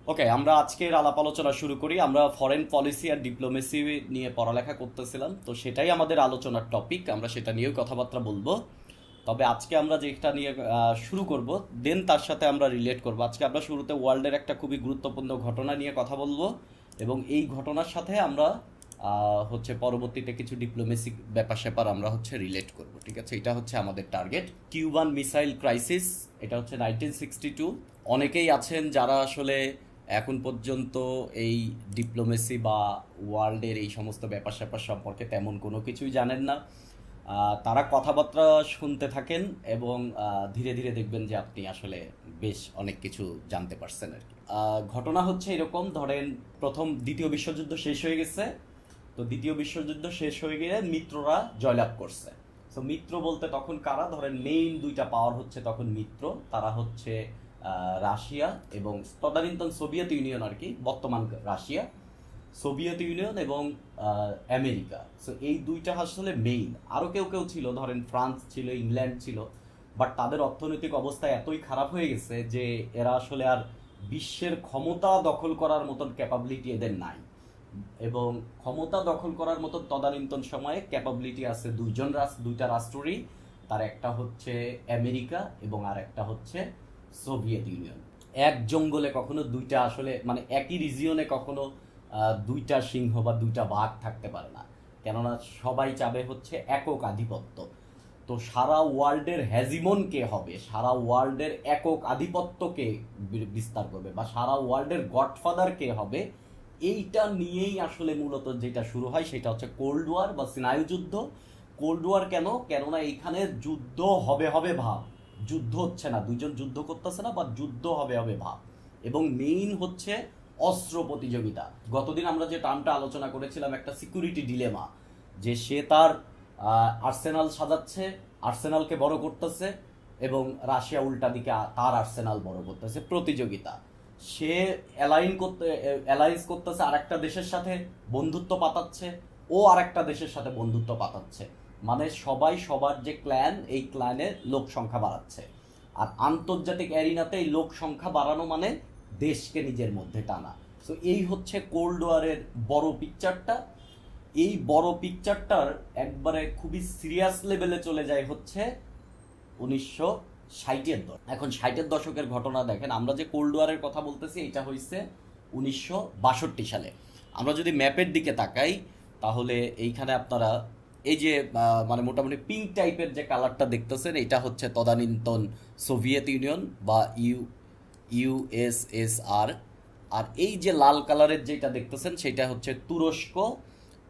ওকে, আমরা আজকের আলাপ আলোচনা শুরু করি। আমরা ফরেন পলিসি আর ডিপ্লোমেসি নিয়ে পড়ালেখা করতেছিলাম, তো সেটাই আমাদের আলোচনার টপিক। আমরা সেটা নিয়েও কথাবার্তা বলবো। তবে আজকে আমরা যেটা নিয়ে শুরু করব, দেন তার সাথে আমরা রিলেট করব। আজকে আমরা শুরুতে ওয়ার্ল্ডের একটা খুবই গুরুত্বপূর্ণ ঘটনা নিয়ে কথা বলবো, এবং এই ঘটনার সাথে আমরা হচ্ছে পরবর্তীতে কিছু ডিপ্লোমেসিক ব্যাপার স্যাপার আমরা হচ্ছে রিলেট করব। ঠিক আছে, এটা হচ্ছে আমাদের টার্গেট। কিউবান মিসাইল ক্রাইসিস, এটা হচ্ছে 1962। অনেকেই আছেন যারা আসলে এখন পর্যন্ত এই ডিপ্লোমেসি বা ওয়ার্ল্ডের এই সমস্ত ব্যাপার স্যাপার সম্পর্কে তেমন কোনো কিছুই জানেন না। তারা কথাবার্তা শুনতে থাকেন, এবং ধীরে ধীরে দেখবেন যে আপনি আসলে বেশ অনেক কিছু জানতে পারছেন আর কি। ঘটনা হচ্ছে এরকম, ধরেন দ্বিতীয় বিশ্বযুদ্ধ শেষ হয়ে গেছে। তো দ্বিতীয় বিশ্বযুদ্ধ শেষ হয়ে গিয়ে মিত্ররা জয়লাভ করছে। তো মিত্র বলতে তখন কারা, ধরেন মেইন দুইটা পাওয়ার হচ্ছে তখন মিত্র। তারা হচ্ছে রাশিয়া এবং তদানীন্তন সোভিয়েত ইউনিয়ন আর কি, বর্তমান রাশিয়া, সোভিয়েত ইউনিয়ন এবং আমেরিকা। সো এই দুইটা আসলে মেইন। আরও কেউ কেউ ছিল, ধরেন ফ্রান্স ছিল, ইংল্যান্ড ছিল, বাট তাদের অর্থনৈতিক অবস্থা এতই খারাপ হয়ে গেছে যে এরা আসলে আর বিশ্বের ক্ষমতা দখল করার মতন ক্যাপাবিলিটি এদের নাই। এবং ক্ষমতা দখল করার মতো তদানীন্তন সময়ে ক্যাপাবিলিটি আছে দুইটা রাষ্ট্ররই। তার একটা হচ্ছে আমেরিকা এবং আর একটা হচ্ছে সোভিয়েত ইউনিয়ন। এক জঙ্গলে কখনো দুইটা আসলে মানে একই রিজিয়নে কখনো দুইটা সিংহ বা দুইটা বাঘ থাকতে পারে না, কেননা সবাই চাবে হচ্ছে একক আধিপত্য। তো সারা ওয়ার্ল্ডের হ্যাজিমন কে হবে, সারা ওয়ার্ল্ডের একক আধিপত্যকে বিস্তার করবে, বা সারা ওয়ার্ল্ডের গডফাদার কে হবে, এইটা নিয়েই আসলে মূলত যেটা শুরু হয় সেটা হচ্ছে কোল্ড ওয়ার বা স্নায়ুযুদ্ধ। কোল্ড ওয়ার কেন, কেননা এইখানে যুদ্ধ হবে হবে ভাব, যুদ্ধ হচ্ছে না, দুইজন যুদ্ধ করতেছে না, বা যুদ্ধ হবে হবে ভাব। এবং মেইন হচ্ছে অস্ত্র প্রতিযোগিতা। গতদিন আমরা যে টার্মটা আলোচনা করেছিলাম, একটা সিকিউরিটি ডিলেমা, যে সে তার আর্সেনাল সাজাচ্ছে, আর্সেনালকে বড় করতেছে, এবং রাশিয়া উল্টা দিকে তার আর্সেনাল বড় করতেছে। প্রতিযোগিতা, সে অ্যালায়েন্স করতেছে আরেকটা দেশের সাথে, বন্ধুত্ব পাতাচ্ছে, ও আরেকটা দেশের সাথে বন্ধুত্ব পাতাচ্ছে। মানে সবাই সবার যে ক্ল্যান, এই ক্ল্যানের লোক সংখ্যা বাড়াচ্ছে। আর আন্তর্জাতিক অ্যারিনাতে এই লোক সংখ্যা বাড়ানো মানে দেশকে নিজের মধ্যে টানা। সো এই হচ্ছে কোল্ড ওয়ারের বড় পিকচারটা। এই বড় পিকচারটার একবারে খুবই সিরিয়াস লেভেলে চলে যায় হচ্ছে 1960-এর দশক। এখন 60-এর দশকের ঘটনা দেখেন, আমরা যে কোল্ড ওয়ারের কথা বলতেছি এটা হয়েছে 1962 সালে। আমরা যদি ম্যাপের দিকে তাকাই, তাহলে এইখানে আপনারা এই যে মানে মোটামুটি পিঙ্ক টাইপের যে কালারটা দেখতেছেন, এটা হচ্ছে তদানীন্তন সোভিয়েত ইউনিয়ন বা ইউএসএসআর। আর এই যে লাল কালারের যেটা দেখতেছেন সেটা হচ্ছে তুরস্ক,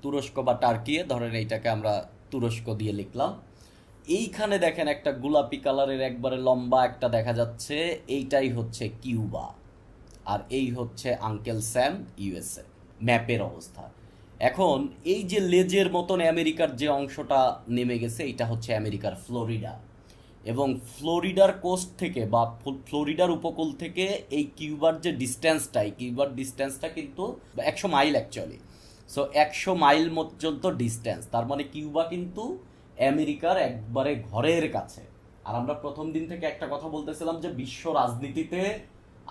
তুরস্ক বা টার্কি, ধরেন এইটাকে আমরা তুরস্ক দিয়ে লিখলাম। এইখানে দেখেন একটা গোলাপি কালারের একবারে লম্বা একটা দেখা যাচ্ছে, এইটাই হচ্ছে কিউবা। আর এই হচ্ছে আঙ্কেল স্যাম, ইউএসএ। ম্যাপের অবস্থা এখন এই যে লেজের মতন আমেরিকার যে অংশটা নেমে গেছে, এটা হচ্ছে আমেরিকার ফ্লোরিডা। এবং ফ্লোরিডার কোস্ট থেকে বা ফ্লোরিডার উপকূল থেকে এই কিউবার যে ডিস্টেন্সটা, এই কিউবার ডিস্টেন্সটা কিন্তু 100 মাইল অ্যাকচুয়ালি। সো 100 মাইল পর্যন্ত ডিস্টেন্স, তার মানে কিউবা কিন্তু আমেরিকার একবারে ঘরের কাছে। আর আমরা প্রথম দিন থেকে একটা কথা বলতেছিলাম যে বিশ্ব রাজনীতিতে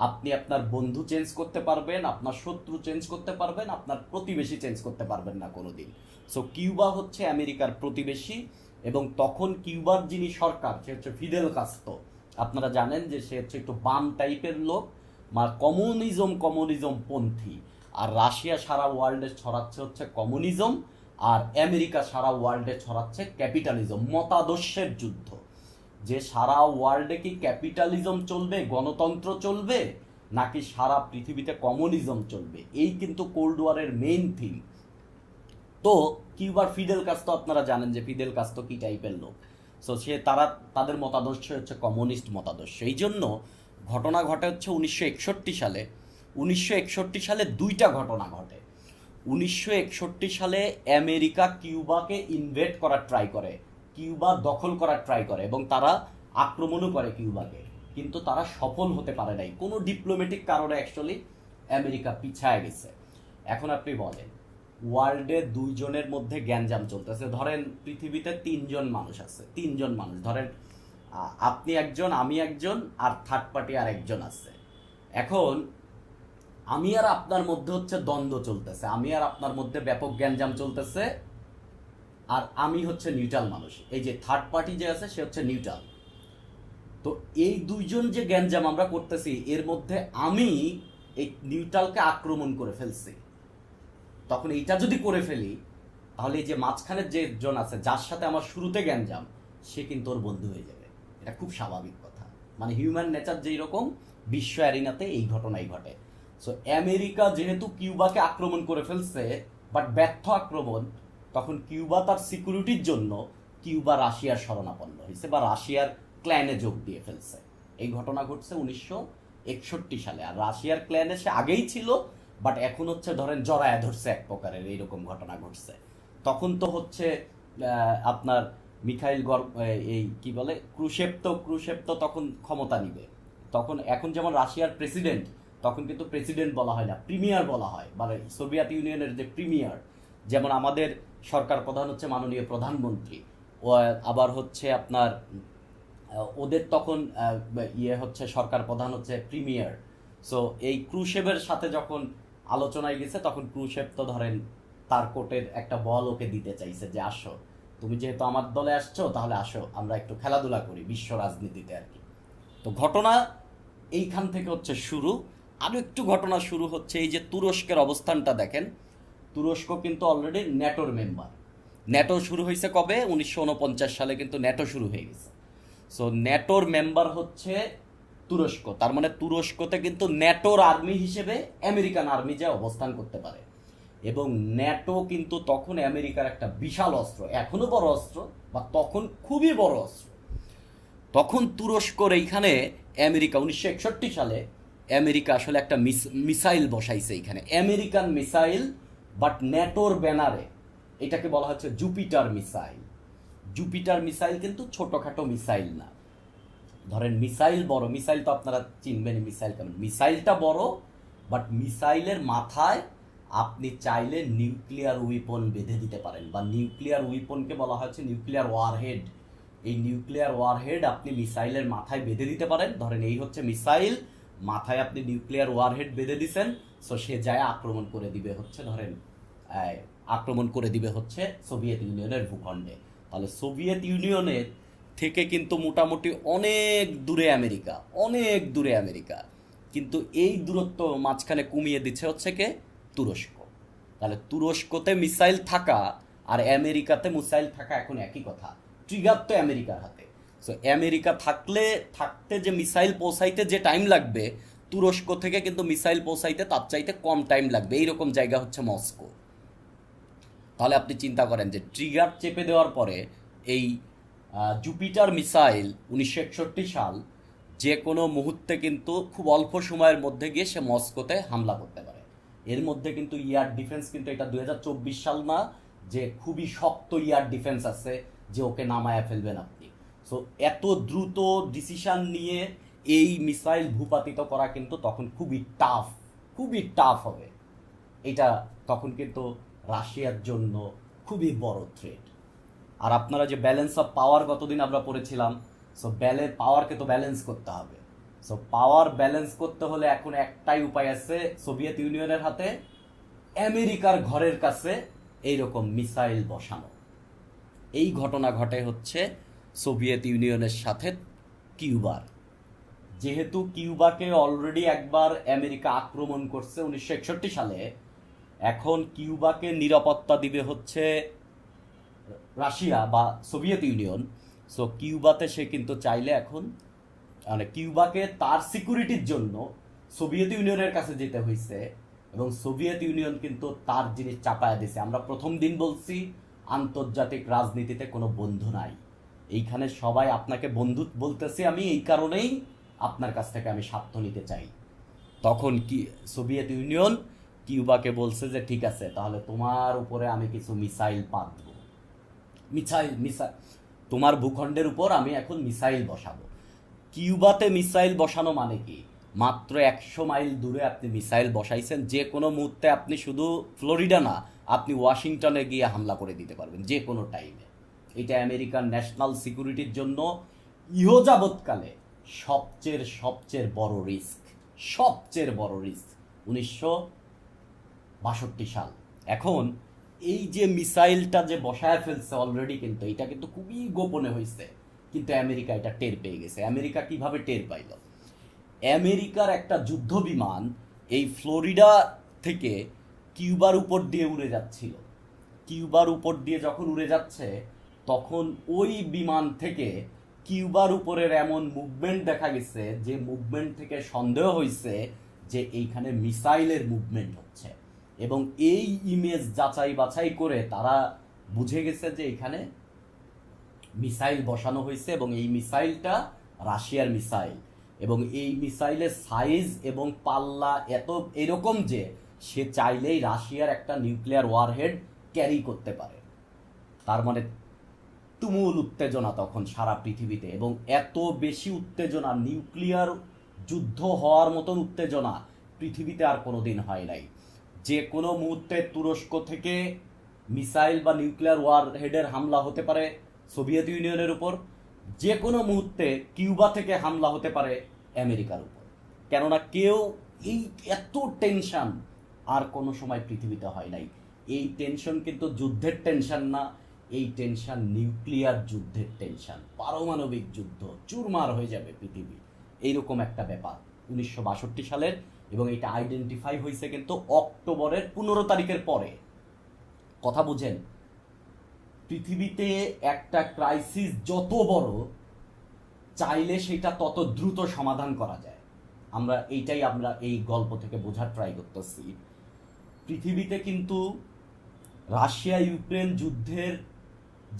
আপনি আপনার বন্ধু চেঞ্জ করতে পারবেন, আপনার শত্রু চেঞ্জ করতে পারবেন, আপনার প্রতিবেশী চেঞ্জ করতে পারবেন না কোনোদিন। সো কিউবা হচ্ছে আমেরিকার প্রতিবেশী। এবং তখন কিউবার যিনি সরকার, সে হচ্ছে ফিদেল কাস্ত্রো। আপনারা জানেন যে সে হচ্ছে একটু বাম টাইপের লোক, কমিউনিজম পন্থী। আর রাশিয়া সারা ওয়ার্ল্ডে ছড়াচ্ছে হচ্ছে কমিউনিজম, আর আমেরিকা সারা ওয়ার্ল্ডে ছড়াচ্ছে ক্যাপিটালিজম। মতাদর্শের যুদ্ধ, যে সারা ওয়ার্ল্ডে কি ক্যাপিটালিজম চলবে, গণতন্ত্র চলবে, নাকি সারা পৃথিবীতে কমিউনিজম চলবে, এই কিন্তু কোল্ড ওয়ারের মেইন থিম। তো কিউবার ফিদেল কাস্ত্রো, আপনারা জানেন যে ফিদেল কাস্ত্রো কি টাইপের লোক। সো তাদের মতাদর্শ হচ্ছে কমিউনিস্ট মতাদর্শ। এই জন্য ঘটনা ঘটে হচ্ছে 1961 সালে। 1961 সালে দুইটা ঘটনা ঘটে। 1961 সালে আমেরিকা কিউবাকে ইনভেড করার ট্রাই করে, কিউবা দখল করার ট্রাই করে, এবং তারা আক্রমণও করে কিউবাকে, কিন্তু তারা সফল হতে পারে নাই কোনো ডিপ্লোম্যাটিক কারণে। অ্যাকচুয়ালি আমেরিকা পিছায় গেছে। এখন আপনি বলেন, ওয়ার্ল্ডে দুইজনের মধ্যে গ্যাঞ্জাম চলতেছে। ধরেন পৃথিবীতে তিনজন মানুষ আছে, তিনজন মানুষ, ধরেন আপনি একজন, আমি একজন, আর থার্ড পার্টি আর একজন আছে। এখন আমি আর আপনার মধ্যে হচ্ছে দ্বন্দ্ব চলতেছে, আমি আর আপনার মধ্যে ব্যাপক গ্যাঞ্জাম চলতেছে, আর আমি হচ্ছে নিউট্রাল মানুষ, এই যে থার্ড পার্টি যে আছে সে হচ্ছে নিউট্রাল। তো এই দুইজন যে গ্যাঞ্জাম আমরা করতেছি এর মধ্যে আমি এই নিউট্রালকে আক্রমণ করে ফেলছি। তখন এইটা যদি করে ফেলি তাহলে এই যে মাঝখানের যে জন আছে যার সাথে আমার শুরুতে গ্যাঞ্জাম সে কিন্তু ওর বন্ধু হয়ে যাবে। এটা খুব স্বাভাবিক কথা, মানে হিউম্যান নেচার যেই রকম বিশ্ব অ্যারিনাতে এই ঘটনাই ঘটে। সো আমেরিকা যেহেতু কিউবাকে আক্রমণ করে ফেলছে, বাট ব্যর্থ আক্রমণ, তখন কিউবা তার সিকিউরিটির জন্য কিউবা রাশিয়ার শরণাপন্ন হয়েছে বা রাশিয়ার ক্ল্যানে যোগ দিয়ে ফেলছে। এই ঘটনা ঘটছে 1961 সালে। আর রাশিয়ার ক্ল্যানে সে আগেই ছিল, বাট এখন হচ্ছে ধরেন জড়ায়া ধরছে এক প্রকারের, এইরকম ঘটনা ঘটছে। তখন তো হচ্ছে আপনার মিখাইল এই কি বলে ক্রুশেভ তো তখন ক্ষমতা নিবে। তখন এখন যেমন রাশিয়ার প্রেসিডেন্ট, তখন কিন্তু প্রেসিডেন্ট বলা হয় না, প্রিমিয়ার বলা হয়, মানে সোভিয়েত ইউনিয়নের যে প্রিমিয়ার। যেমন আমাদের সরকার প্রধান হচ্ছে মাননীয় প্রধানমন্ত্রী, ও আবার হচ্ছে আপনার ওদের তখন হচ্ছে সরকার প্রধান হচ্ছে প্রিমিয়ার। সো এই ক্রুশেভের সাথে যখন আলোচনায় গেছে তখন ক্রুশেভ তো ধরেন তার কোর্টের একটা বল ওকে দিতে চাইছে যে আসো, তুমি যেহেতু আমার দলে আসছো তাহলে আসো আমরা একটু খেলাধুলা করি বিশ্ব রাজনীতিতে আর কি। তো ঘটনা এইখান থেকে হচ্ছে শুরু। আরও একটু ঘটনা শুরু হচ্ছে এই যে তুরস্কের অবস্থানটা দেখেন। তুরস্ক কিন্তু অলরেডি ন্যাটোর মেম্বার। ন্যাটো শুরু হয়েছে কবে? 1949 সালে কিন্তু ন্যাটো শুরু হয়ে গেছে। সো ন্যাটোর মেম্বার হচ্ছে তুরস্ক, তার মানে তুরস্কতে কিন্তু ন্যাটোর আর্মি হিসেবে আমেরিকান আর্মি যে অবস্থান করতে পারে। এবং ন্যাটো কিন্তু তখন আমেরিকার একটা বিশাল অস্ত্র, এখনো বড় অস্ত্র, বা তখন খুবই বড় অস্ত্র। তখন তুরস্কর এইখানে আমেরিকা 1961 সালে আমেরিকা আসলে একটা মিসাইল বসাইছে এইখানে, আমেরিকান মিসাইল, বাট ন্যাটোর ব্যানারে। এটাকে বলা হচ্ছে জুপিটার মিসাইল। জুপিটার মিসাইল কিন্তু ছোটখাটো মিসাইল না। ধরেন মিসাইল বড়, মিসাইল তো আপনারা চিনবেন মিসাইল কেমন। মিসাইলটা বড়, বাট মিসাইলের মাথায় আপনি চাইলে নিউক্লিয়ার উইপন বেঁধে দিতে পারেন, বা নিউক্লিয়ার উইপনকে বলা হচ্ছে নিউক্লিয়ার ওয়ারহেড। এই নিউক্লিয়ার ওয়ারহেড আপনি মিসাইলের মাথায় বেঁধে দিতে পারেন। ধরেন এই হচ্ছে মিসাইল, মাথায় আপনি নিউক্লিয়ার ওয়ারহেড বেঁধে দিছেন, সো সে যায় আক্রমণ করে দিবে হচ্ছে ধরেন আক্রমণ করে দিবে হচ্ছে সোভিয়েত ইউনিয়নের ভূখণ্ডে। তাহলে সোভিয়েত ইউনিয়নের থেকে কিন্তু মোটামুটি অনেক দূরে আমেরিকা, অনেক দূরে আমেরিকা, কিন্তু এই দূরত্ব মাঝখানে কমিয়ে দিচ্ছে হচ্ছে কে? তুরস্ক। তাহলে তুরস্কতে মিসাইল থাকা আর আমেরিকাতে মিসাইল থাকা এখন একই কথা। ট্রিগার তো আমেরিকার হাতে। সো আমেরিকা থাকতে যে মিসাইল পৌঁছাইতে যে টাইম লাগবে, তুরস্ক থেকে কিন্তু মিসাইল পৌঁছাইতে তার চাইতে কম টাইম লাগবে। এইরকম জায়গা হচ্ছে মস্কো। তাহলে আপনি চিন্তা করেন যে ট্রিগার চেপে দেওয়ার পরে এই জুপিটার মিসাইল 1961 সাল যে কোনো মুহূর্তে কিন্তু খুব অল্প সময়ের মধ্যে গিয়ে সে মস্কোতে হামলা করতে পারে। এর মধ্যে কিন্তু ইয়ার ডিফেন্স কিন্তু এটা 2024 সাল না যে খুবই শক্ত ইয়ার ডিফেন্স আছে যে ওকে নামায়া ফেলবেন আপনি। সো এত দ্রুত ডিসিশন নিয়ে এই মিসাইল ভূপাতিত করা কিন্তু তখন খুবই টাফ হবে। এটা তখন কিন্তু রাশিয়ার জন্য খুবই বড় থ্রেট। আর আপনারা যে ব্যালেন্স অফ পাওয়ার গতদিন আমরা পড়েছিলাম, সো পাওয়ারকে তো ব্যালেন্স করতে হবে। সো পাওয়ার ব্যালেন্স করতে হলে এখন একটাই উপায় আছে সোভিয়েত ইউনিয়নের হাতে, আমেরিকার ঘরের কাছে এইরকম মিসাইল বসানো। এই ঘটনা ঘটে হচ্ছে সোভিয়েত ইউনিয়নের সাথে কিউবার। যেহেতু কিউবাকে অলরেডি একবার আমেরিকা আক্রমণ করছে 1961 সালে, এখন কিউবাকে নিরাপত্তা দিবে হচ্ছে রাশিয়া বা সোভিয়েত ইউনিয়ন। সো কিউবাতে সে কিন্তু চাইলে এখন মানে কিউবাকে তার সিকিউরিটির জন্য সোভিয়েত ইউনিয়নের কাছে যেতে হয়েছে, এবং সোভিয়েত ইউনিয়ন কিন্তু তার জিনিস চাপায়া দিছে। আমরা প্রথম দিন বলছি আন্তর্জাতিক রাজনীতিতে কোনো বন্ধু নাই, এইখানে সবাই আপনাকে বন্ধু বলতেছি আমি এই কারণেই আপনার কাছ থেকে আমি স্বার্থ নিতে চাই। তখন কি সোভিয়েত ইউনিয়ন কিউবাকে বলছে যে ঠিক আছে তাহলে তোমার উপরে আমি কিছু মিসাইল পাতবো, মিসাইল তোমার ভূখণ্ডের উপর আমি এখন মিসাইল বসাবো। কিউবাতে মিসাইল বসানো মানে কি? মাত্র 100 মাইল দূরে আপনি মিসাইল বসাইছেন, যে কোনো মুহূর্তে আপনি শুধু ফ্লোরিডা না, আপনি ওয়াশিংটনে গিয়ে হামলা করে দিতে পারবেন যে কোনো টাইমে। এটা আমেরিকান ন্যাশনাল সিকিউরিটির জন্য ইহযাবৎকালে সবচেয়ে বড় রিস্ক, সবচেয়ে বড় রিস্ক। 1962 সাল। এখন এই যে মিসাইলটা যে বসায় ফেলছে অলরেডি, কিন্তু এটা কিন্তু খুবই গোপনে হয়েছে, কিন্তু আমেরিকা এটা টের পেয়ে গেছে। আমেরিকা কিভাবে টের পাইল? আমেরিকার একটা যুদ্ধ বিমান এই ফ্লোরিডা থেকে কিউবার উপর দিয়ে উড়ে যাচ্ছিল। কিউবার উপর দিয়ে যখন উড়ে যাচ্ছে, তখন ওই বিমান থেকে কিউবার উপরের এমন মুভমেন্ট দেখা গেছে যে মুভমেন্ট থেকে সন্দেহ হয়েছে যে এইখানে মিসাইলের মুভমেন্ট হচ্ছে, এবং এই ইমেজ যাচাই বাছাই করে তারা বুঝে গেছে যে এখানে মিসাইল বসানো হয়েছে, এবং এই মিসাইলটা রাশিয়ার মিসাইল, এবং এই মিসাইলের সাইজ এবং পাল্লা এত এরকম যে সে চাইলেই রাশিয়ার একটা নিউক্লিয়ার ওয়ারহেড ক্যারি করতে পারে। তার মানে তুমুল উত্তেজনা তখন সারা পৃথিবীতে, এবং এত বেশি উত্তেজনা, নিউক্লিয়ার যুদ্ধ হওয়ার মতন উত্তেজনা পৃথিবীতে আর কোনোদিন হয় নাই। যে কোনো মুহূর্তে তুরস্ক থেকে মিসাইল বা নিউক্লিয়ার ওয়ারহেডের হামলা হতে পারে সোভিয়েত ইউনিয়নের উপর, যে কোনো মুহূর্তে কিউবা থেকে হামলা হতে পারে আমেরিকার উপর। কেননা কেউ এই এত টেনশন আর কোনো সময় পৃথিবীতে হয় নাই। এই টেনশন কিন্তু যুদ্ধের টেনশন না, এই টেনশন নিউক্লিয়ার যুদ্ধের টেনশন, পারমাণবিক যুদ্ধ, চুরমার হয়ে যাবে পৃথিবী, এইরকম একটা ব্যাপার 1962 সালের। এবং এটা আইডেন্টিফাই হয়েছে কিন্তু অক্টোবরের 15 তারিখের পরে। কথা বুঝেন, পৃথিবীতে একটা ক্রাইসিস যত বড়, চাইলে সেটা তত দ্রুত সমাধান করা যায়। আমরা এই গল্প থেকে বোঝার ট্রাই করতেছি। পৃথিবীতে কিন্তু রাশিয়া ইউক্রেন যুদ্ধের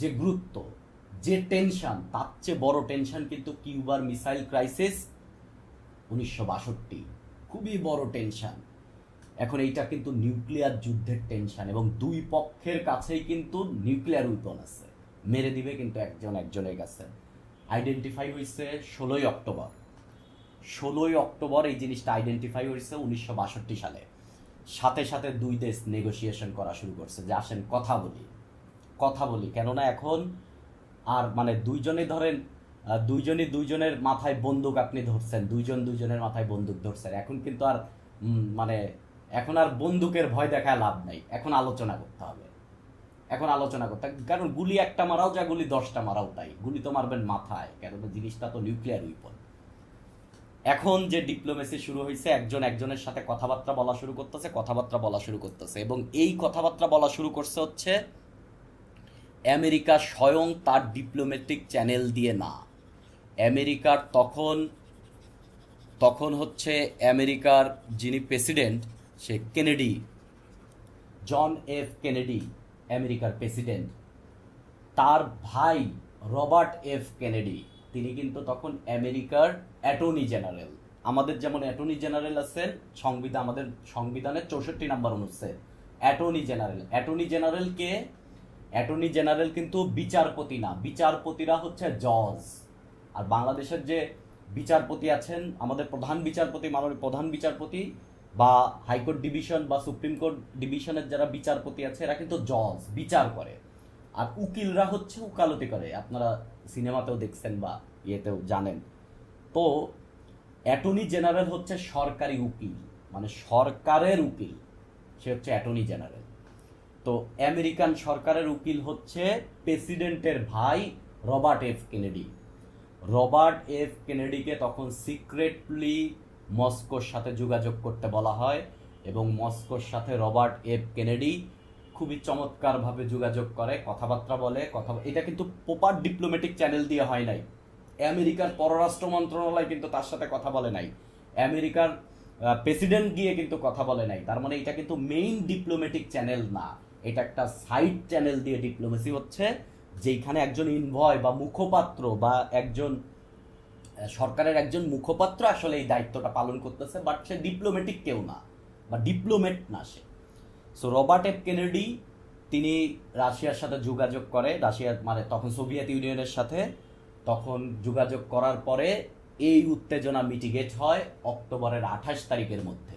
যে গুরুত্ব, যে টেনশন, তার চেয়ে বড় টেনশন কিন্তু কিউবার মিসাইল ক্রাইসিস 1962, খুবই বড় টেনশন। এখন এইটা কিন্তু নিউক্লিয়ার যুদ্ধের টেনশন, এবং দুই পক্ষের কাছেই কিন্তু নিউক্লিয়ার উইপন আছে, মেরে দিবে কিন্তু একজনের কাছে। আইডেন্টিফাই হয়েছে 16 অক্টোবর। 16 অক্টোবর এই জিনিসটা আইডেন্টিফাই হয়েছে 1962 সালে। সাথে সাথে দুই দেশ নেগোসিয়েশন করা শুরু করছে যে আসেন কথা বলি। কেননা এখন আর মানে দুইজনই দুইজনের মাথায় বন্দুক আপনি ধরছেন, দুইজনের মাথায় বন্দুক ধরছেন। এখন কিন্তু আর এখন আর বন্দুকের ভয় দেখায় লাভ নাই। এখন আলোচনা করতে হবে, কারণ গুলি একটা মারাও যা, গুলি 10টা মারাও তাই। গুলি তো মারবেন মাথায়, কেন জিনিসটা তো নিউক্লিয়ার উইপন। এখন যে ডিপ্লোমেসি শুরু হয়েছে, একজন একজনের সাথে কথাবার্তা বলা শুরু করতেছে, এবং এই কথাবার্তা বলা শুরু করছে হচ্ছে আমেরিকা স্বয়ং তার ডিপ্লোম্যাটিক চ্যানেল দিয়ে না। আমেরিকার তখন হচ্ছে আমেরিকার যিনি প্রেসিডেন্ট, সে কেনেডি, জন এফ কেনেডি, আমেরিকার প্রেসিডেন্ট, তার ভাই রবার্ট এফ কেনেডি, তিনি কিন্তু তখন আমেরিকার অ্যাটর্নি জেনারেল। আমাদের যেমন অ্যাটর্নি জেনারেল আছেন আমাদের সংবিধানের 64 নম্বর অনুচ্ছেদ, অ্যাটর্নি জেনারেল কিন্তু বিচারপতি না, বিচারপতিরা হচ্ছে জজ। আর বাংলাদেশের যে বিচারপতি আছেন, আমাদের মাননীয় প্রধান বিচারপতি বা হাইকোর্ট ডিভিশন বা সুপ্রিম কোর্ট ডিভিশনের যারা বিচারপতি আছে, এরা কিন্তু জজ, বিচার করে। আর উকিলরা হচ্ছে উকালতি করে, আপনারা সিনেমাতেও দেখছেন বা ইয়েতেও জানেন। তো অ্যাটর্নি জেনারেল হচ্ছে সরকারি উকিল, মানে সরকারের উকিল, সে হচ্ছে অ্যাটর্নি জেনারেল। তো আমেরিকান সরকারের উকিল হচ্ছে প্রেসিডেন্টের ভাই রবার্ট এফ কেনেডিকে তখন সিক্রেটলি মস্কোর সাথে যোগাযোগ করতে বলা হয়, এবং মস্কোর সাথে রবার্ট এফ কেনেডি খুবই চমৎকারভাবে যোগাযোগ করে, কথাবার্তা বলে। এটা কিন্তু প্রপার ডিপ্লোম্যাটিক চ্যানেল দিয়ে হয় নাই। আমেরিকার পররাষ্ট্র মন্ত্রণালয় কিন্তু তার সাথে কথা বলে নাই, আমেরিকার প্রেসিডেন্ট গিয়ে কিন্তু কথা বলে নাই। তার মানে এটা কিন্তু মেইন ডিপ্লোম্যাটিক চ্যানেল না, এটা একটা সাইড চ্যানেল দিয়ে ডিপ্লোমেসি হচ্ছে, যেখানে একজন ইনভয় বা মুখপাত্র বা একজন সরকারের একজন মুখপাত্র আসলে এই দায়িত্বটা পালন করতেছে, বাট সে ডিপ্লোম্যাটিক কেউ না, বা ডিপ্লোমেট না সে। সো রবার্ট এফ কেনেডি তিনি রাশিয়ার সাথে যোগাযোগ করে, রাশিয়ার মানে তখন সোভিয়েত ইউনিয়নের সাথে। তখন যোগাযোগ করার পরে এই উত্তেজনা মিটিগেট হয় অক্টোবরের 28 তারিখের মধ্যে।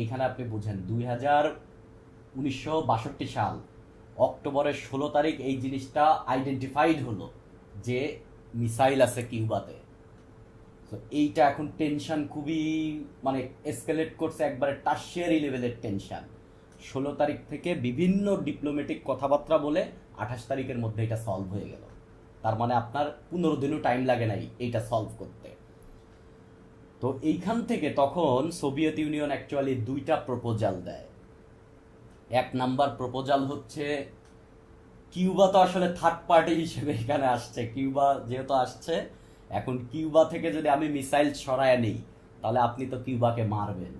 এইখানে আপনি বুঝেন 1962 সাল অক্টোবরের 16 তারিখ এই জিনিসটা আইডেন্টিফাইড হলো যে মিসাইল আছে কিউবাতে। তো এইটা এখন টেনশন খুবই মানে এসকেলেট করছে, একবারে টার্সিয়ারি লেভেলের টেনশন। 16 তারিখ থেকে বিভিন্ন ডিপ্লোম্যাটিক কথাবার্তা বলে 28 তারিখের মধ্যে এটা সলভ হয়ে গেল। তার মানে আপনার 15 দিনও টাইম লাগে নাই এইটা সলভ করতে। তো এইখান থেকে তখন সোভিয়েত ইউনিয়ন অ্যাকচুয়ালি 2টা প্রপোজাল দেয়। 1 নাম্বার প্রপোজাল হচ্ছে, কিউবা তো আসলে থার্ড পার্টি হিসেবে এখানে আসছে, কিউবা যেহেতু আসছে, এখন কিউবা থেকে যদি আমি মিসাইল সরায় নিই তাহলে আপনি তো কিউবাকে মারবেন,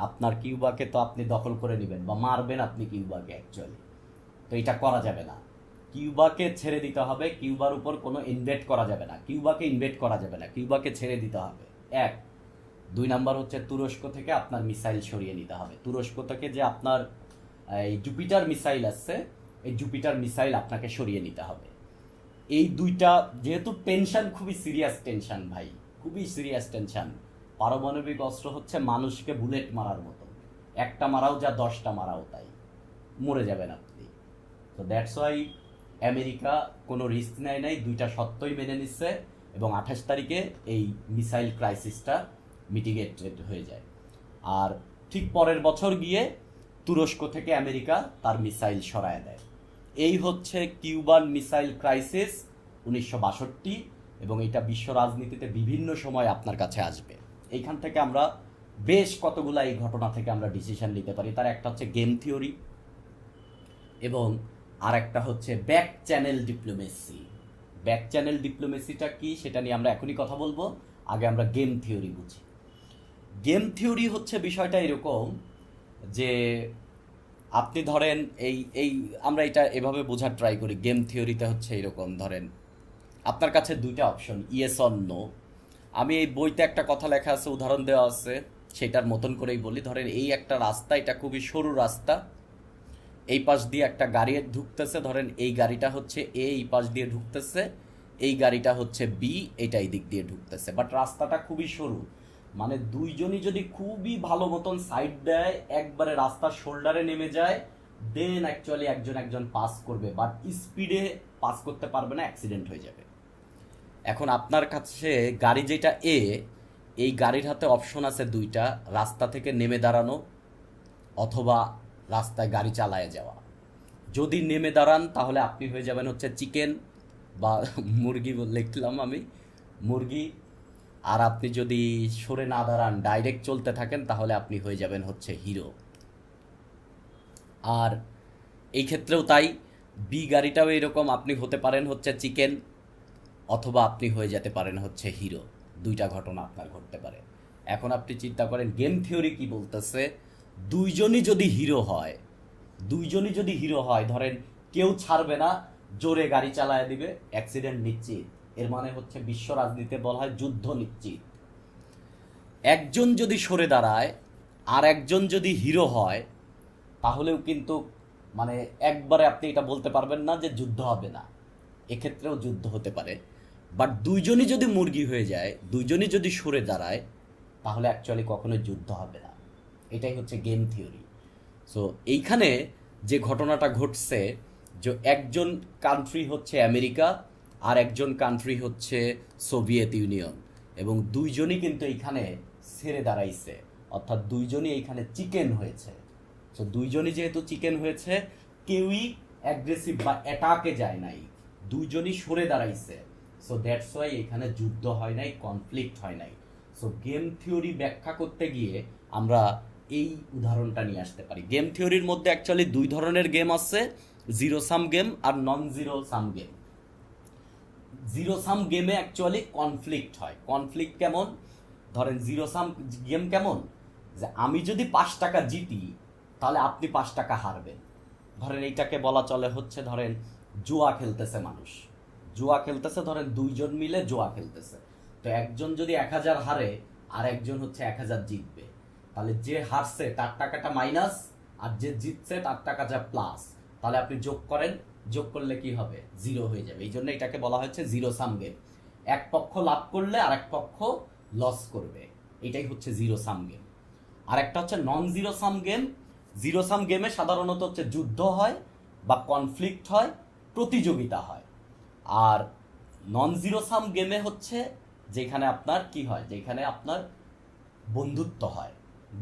আপনার কিউবাকে তো আপনি দখল করে নেবেন বা মারবেন আপনি কিউবাকে অ্যাকচুয়ালি। তো এটা করা যাবে না, কিউবাকে ছেড়ে দিতে হবে, কিউবার উপর কোনো ইনভেট করা যাবে না, কিউবাকে ইনভেট করা যাবে না, কিউবাকে ছেড়ে দিতে হবে। 2 নাম্বার হচ্ছে তুরস্ক থেকে আপনার মিসাইল সরিয়ে নিতে হবে। তুরস্ক থেকে যে আপনার এই জুপিটার মিসাইল আছে, এই জুপিটার মিসাইল আপনাকে সরিয়ে নিতে হবে। এই 2টা যেহেতু টেনশন, খুবই সিরিয়াস টেনশন ভাই, খুবই সিরিয়াস টেনশন। পারমাণবিক অস্ত্র হচ্ছে মানুষকে বুলেট মারার মতো, একটা মারাও যা 10টা মারাও তাই, মরে যাবেন আপনি। তো দ্যাটস ওয়াই আমেরিকা কোনো রিস্ক নেয় নাই, 2টা সত্যই মেনে নিচ্ছে এবং 28 তারিখে এই মিসাইল ক্রাইসিসটা মিটিগেটেড হয়ে যায়। আর ঠিক পরের বছর গিয়ে তুরস্ক থেকে আমেরিকা তার মিসাইল সরায় দেয়। এই হচ্ছে কিউবান মিসাইল ক্রাইসিস 1962, এবং এটা বিশ্ব রাজনীতিতে বিভিন্ন সময় আপনার কাছে আসবে। এইখান থেকে আমরা বেশ কতগুলা এই ঘটনা থেকে আমরা ডিসিশন নিতে পারি। তার একটা হচ্ছে গেম থিওরি এবং আর একটা হচ্ছে back channel diplomacy. Back channel ডিপ্লোমেসিটা কি সেটা নিয়ে আমরা এখনই কথা বলবো, আগে আমরা গেম থিওরি বুঝি। গেম থিওরি হচ্ছে বিষয়টা এরকম যে আপনি ধরেন এই এই আমরা এটা এভাবে বোঝার ট্রাই করি। গেম থিওরিতে হচ্ছে এরকম, ধরেন আপনার কাছে 2টা অপশন, ইয়েস অর নো। আমি এই বইতে একটা কথা লেখা আছে, উদাহরণ দেওয়া আছে, সেটার মতন করেই বলি। ধরেন এই একটা রাস্তা, এটা খুবই সরু রাস্তা, এই পাশ দিয়ে একটা গাড়ি ঢুকতেছে, ধরেন এই গাড়িটা হচ্ছে এ, এই পাশ দিয়ে ঢুকতেছে, এই গাড়িটা হচ্ছে বি, এটা এই দিক দিয়ে ঢুকতেছে, বাট রাস্তাটা খুবই সরু। মানে দুইজনই যদি খুবই ভালো মতন সাইড দেয়, একবারে রাস্তার শোল্ডারে নেমে যায়, দেন অ্যাকচুয়ালি একজন একজন পাস করবে, বাট স্পিডে পাস করতে পারবে না, অ্যাক্সিডেন্ট হয়ে যাবে। এখন আপনার কাছে গাড়ি যেটা এ, এই গাড়ির হাতে অপশন আছে 2টা, রাস্তা থেকে নেমে দাঁড়ানো অথবা রাস্তায় গাড়ি চালায় যাওয়া। যদি নেমে দাঁড়ান তাহলে আপনি হয়ে যাবেন হচ্ছে চিকেন বা মুরগি লিখলাম আমি, মুরগি। আর আপনি যদি সরে না দাঁড়ান, ডাইরেক্ট চলতে থাকেন, তাহলে আপনি হয়ে যাবেন হচ্ছে হিরো। আর এই ক্ষেত্রেও তাই, বি গাড়িটাও এরকম, আপনি হতে পারেন হচ্ছে চিকেন অথবা আপনি হয়ে যেতে পারেন হচ্ছে হিরো। 2টা ঘটনা আপনার ঘটতে পারে। এখন আপনি চিন্তা করেন গেম থিওরি কি বলতেছে, দুইজনই যদি হিরো হয়, দুইজনই যদি হিরো হয়, ধরেন কেউ ছাড়বে না, জোরে গাড়ি চালায় দিবে, অ্যাক্সিডেন্ট নিশ্চিত। এর মানে হচ্ছে বিশ্ব রাজনীতিতে বলা হয় যুদ্ধ নিশ্চিত। একজন যদি সরে দাঁড়ায় আর একজন যদি হিরো হয়, তাহলেও কিন্তু মানে একবারে আপনি এটা বলতে পারবেন না যে যুদ্ধ হবে না, এক্ষেত্রেও যুদ্ধ হতে পারে। বাট দুইজনই যদি মুরগি হয়ে যায়, দুইজনই যদি সরে দাঁড়ায়, তাহলে অ্যাকচুয়ালি কখনোই যুদ্ধ হবে না। এটাই হচ্ছে গেম থিওরি। সো এইখানে যে ঘটনাটা ঘটছে, যে একজন কান্ট্রি হচ্ছে আমেরিকা আর একজন কান্ট্রি হচ্ছে সোভিয়েত ইউনিয়ন, এবং দুইজনই কিন্তু এইখানে ছেড়ে দাঁড়াইছে, অর্থাৎ দুইজনই এইখানে চিকেন হয়েছে। সো দুইজনই যেহেতু চিকেন হয়েছে, কেউই অ্যাগ্রেসিভ বা অ্যাটাকে যায় নাই, দুইজনই সরে দাঁড়াইছে। সো দ্যাটস ওয়াই এখানে যুদ্ধ হয় নাই, কনফ্লিক্ট হয় নাই। সো গেম থিওরি ব্যাখ্যা করতে গিয়ে আমরা এই উদাহরণটা নিয়ে আসতে পারি। গেম থিওরির মধ্যে অ্যাকচুয়ালি 2 ধরনের গেম আছে, জিরো সাম গেম আর non zero sum game. Zero sum গেমে অ্যাকচুয়ালি কনফ্লিক্ট হয়। কনফ্লিক্ট কেমন? ধরেন জিরো সাম গেম কেমন, যে আমি যদি 5 টাকা জিতি তাহলে আপনি 5 টাকা হারবেন। ধরেন এইটাকে বলা চলে হচ্ছে, ধরেন জুয়া খেলতেছে মানুষ, জুয়া খেলতেছে, ধরেন 2 জন মিলে জুয়া খেলতেছে। তো একজন যদি 1000 হারে আর একজন হচ্ছে 1000 জিতবে, তাহলে যে হারছে তার টাকাটা মাইনাস আর যে জিতছে তার টাকাটা প্লাস। তাহলে আপনি যোগ করেন, যোগ করলে কি হবে? 0 হয়ে যাবে। এই জন্য এটাকে বলা হচ্ছে জিরো সাম গেম। এক পক্ষ লাভ করলে আর এক পক্ষ লস করবে, এটাই হচ্ছে জিরো সাম গেম। আর একটা হচ্ছে নন zero sum game. Zero sum গেমে সাধারণত হচ্ছে যুদ্ধ হয় বা কনফ্লিক্ট হয়, প্রতিযোগিতা হয়। আর নন জিরো সাম গেমে হচ্ছে যেখানে আপনার কি হয়, যেখানে আপনার বন্ধুত্ব হয়।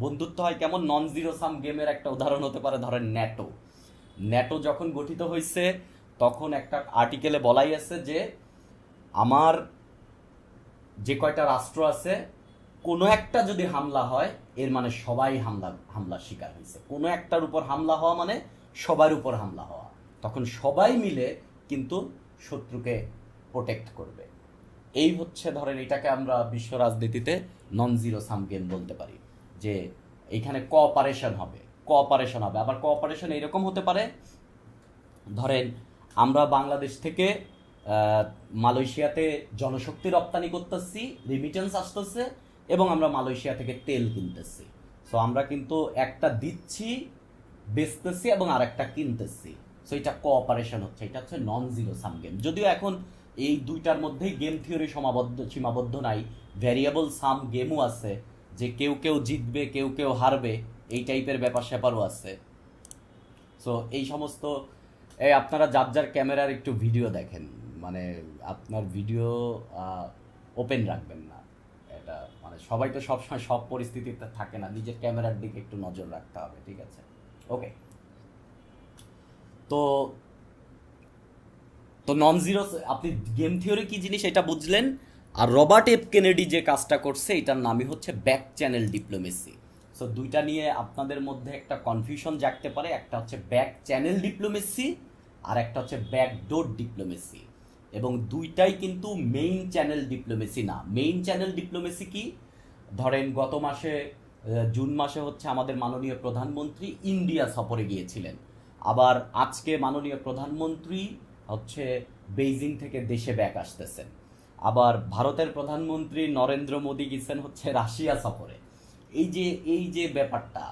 বন্ধুত্ব হয় কেমন? নন জিরো সাম গেমের একটা উদাহরণ হতে পারে ধরেন ন্যাটো। ন্যাটো যখন গঠিত হয়েছে তখন একটা আর্টিকেলে বলাই আছে যে আমার যে কয়টা রাষ্ট্র আছে কোনো একটা যদি হামলা হয় এর মানে সবাই হামলার শিকার হয়েছে। কোনো একটার উপর হামলা হওয়া মানে সবার উপর হামলা হওয়া। তখন সবাই মিলে কিন্তু শত্রুকে প্রোটেক্ট করবে। এই হচ্ছে ধরেন এটাকে আমরা বিশ্ব রাজনীতিতে নন জিরো সাম গেম বলতে পারি, যে এখানে কোঅপারেশন হবে। আবার কোঅপারেশন এইরকম হতে পারে, ধরেন আমরা বাংলাদেশ থেকে মালয়েশিয়াতে জনশক্তি রপ্তানি করতেছি, রিমিটেন্স আসতেছে, এবং আমরা মালয়েশিয়া থেকে তেল কিনতেছি। সো আমরা কিন্তু একটা দিচ্ছি, বেচতেছি, এবং আর একটা কিনতেছি। সো এটা কোঅপারেশন হচ্ছে, এটা হচ্ছে নন জিরো সাম গেম। যদিও এখন এই দুইটার মধ্যেই গেম থিওরি সীমাবদ্ধ নাই, ভ্যারিয়েবল সাম গেমও আছে, যে কেউ কেউ জিতবে কেউ কেউ হারবে, এই টাইপের ব্যাপার স্যাপারও আছে। সো এই সমস্ত আপনারা যার যার ক্যামেরার একটু ভিডিও দেখেন, মানে আপনার ভিডিও ওপেন রাখবেন না। এটা মানে সবাই তো সবসময় সব পরিস্থিতিতে থাকে না, নিজের ক্যামেরার দিকে একটু নজর রাখতে হবে, ঠিক আছে? ওকে, তো তো নন জিরো, আপনি গেম থিওরি কি জিনিস এটা বুঝলেন। আর রবার্ট এফ কেনেডি যে কাজটা করছে এটার নামই হচ্ছে ব্যাক চ্যানেল ডিপ্লোমেসি। সো দুইটা নিয়ে আপনাদের মধ্যে একটা কনফিউশন জাগতে পারে, একটা হচ্ছে ব্যাক চ্যানেল ডিপ্লোমেসি আর একটা হচ্ছে ব্যাকডোর ডিপ্লোমেসি, এবং দুইটাই কিন্তু মেইন চ্যানেল ডিপ্লোমেসি না। মেইন চ্যানেল ডিপ্লোমেসি কি? ধরেন গত মাসে জুন মাসে হচ্ছে আমাদের মাননীয় প্রধানমন্ত্রী ইন্ডিয়া সফরে গিয়েছিলেন। আবার আজকে মাননীয় প্রধানমন্ত্রী হচ্ছে বেইজিং থেকে দেশে ব্যাক আসতেছেন। আবার ভারতের প্রধানমন্ত্রী নরেন্দ্র মোদী গেছেন হচ্ছে রাশিয়া সফরে। এই যে ব্যাপারটা,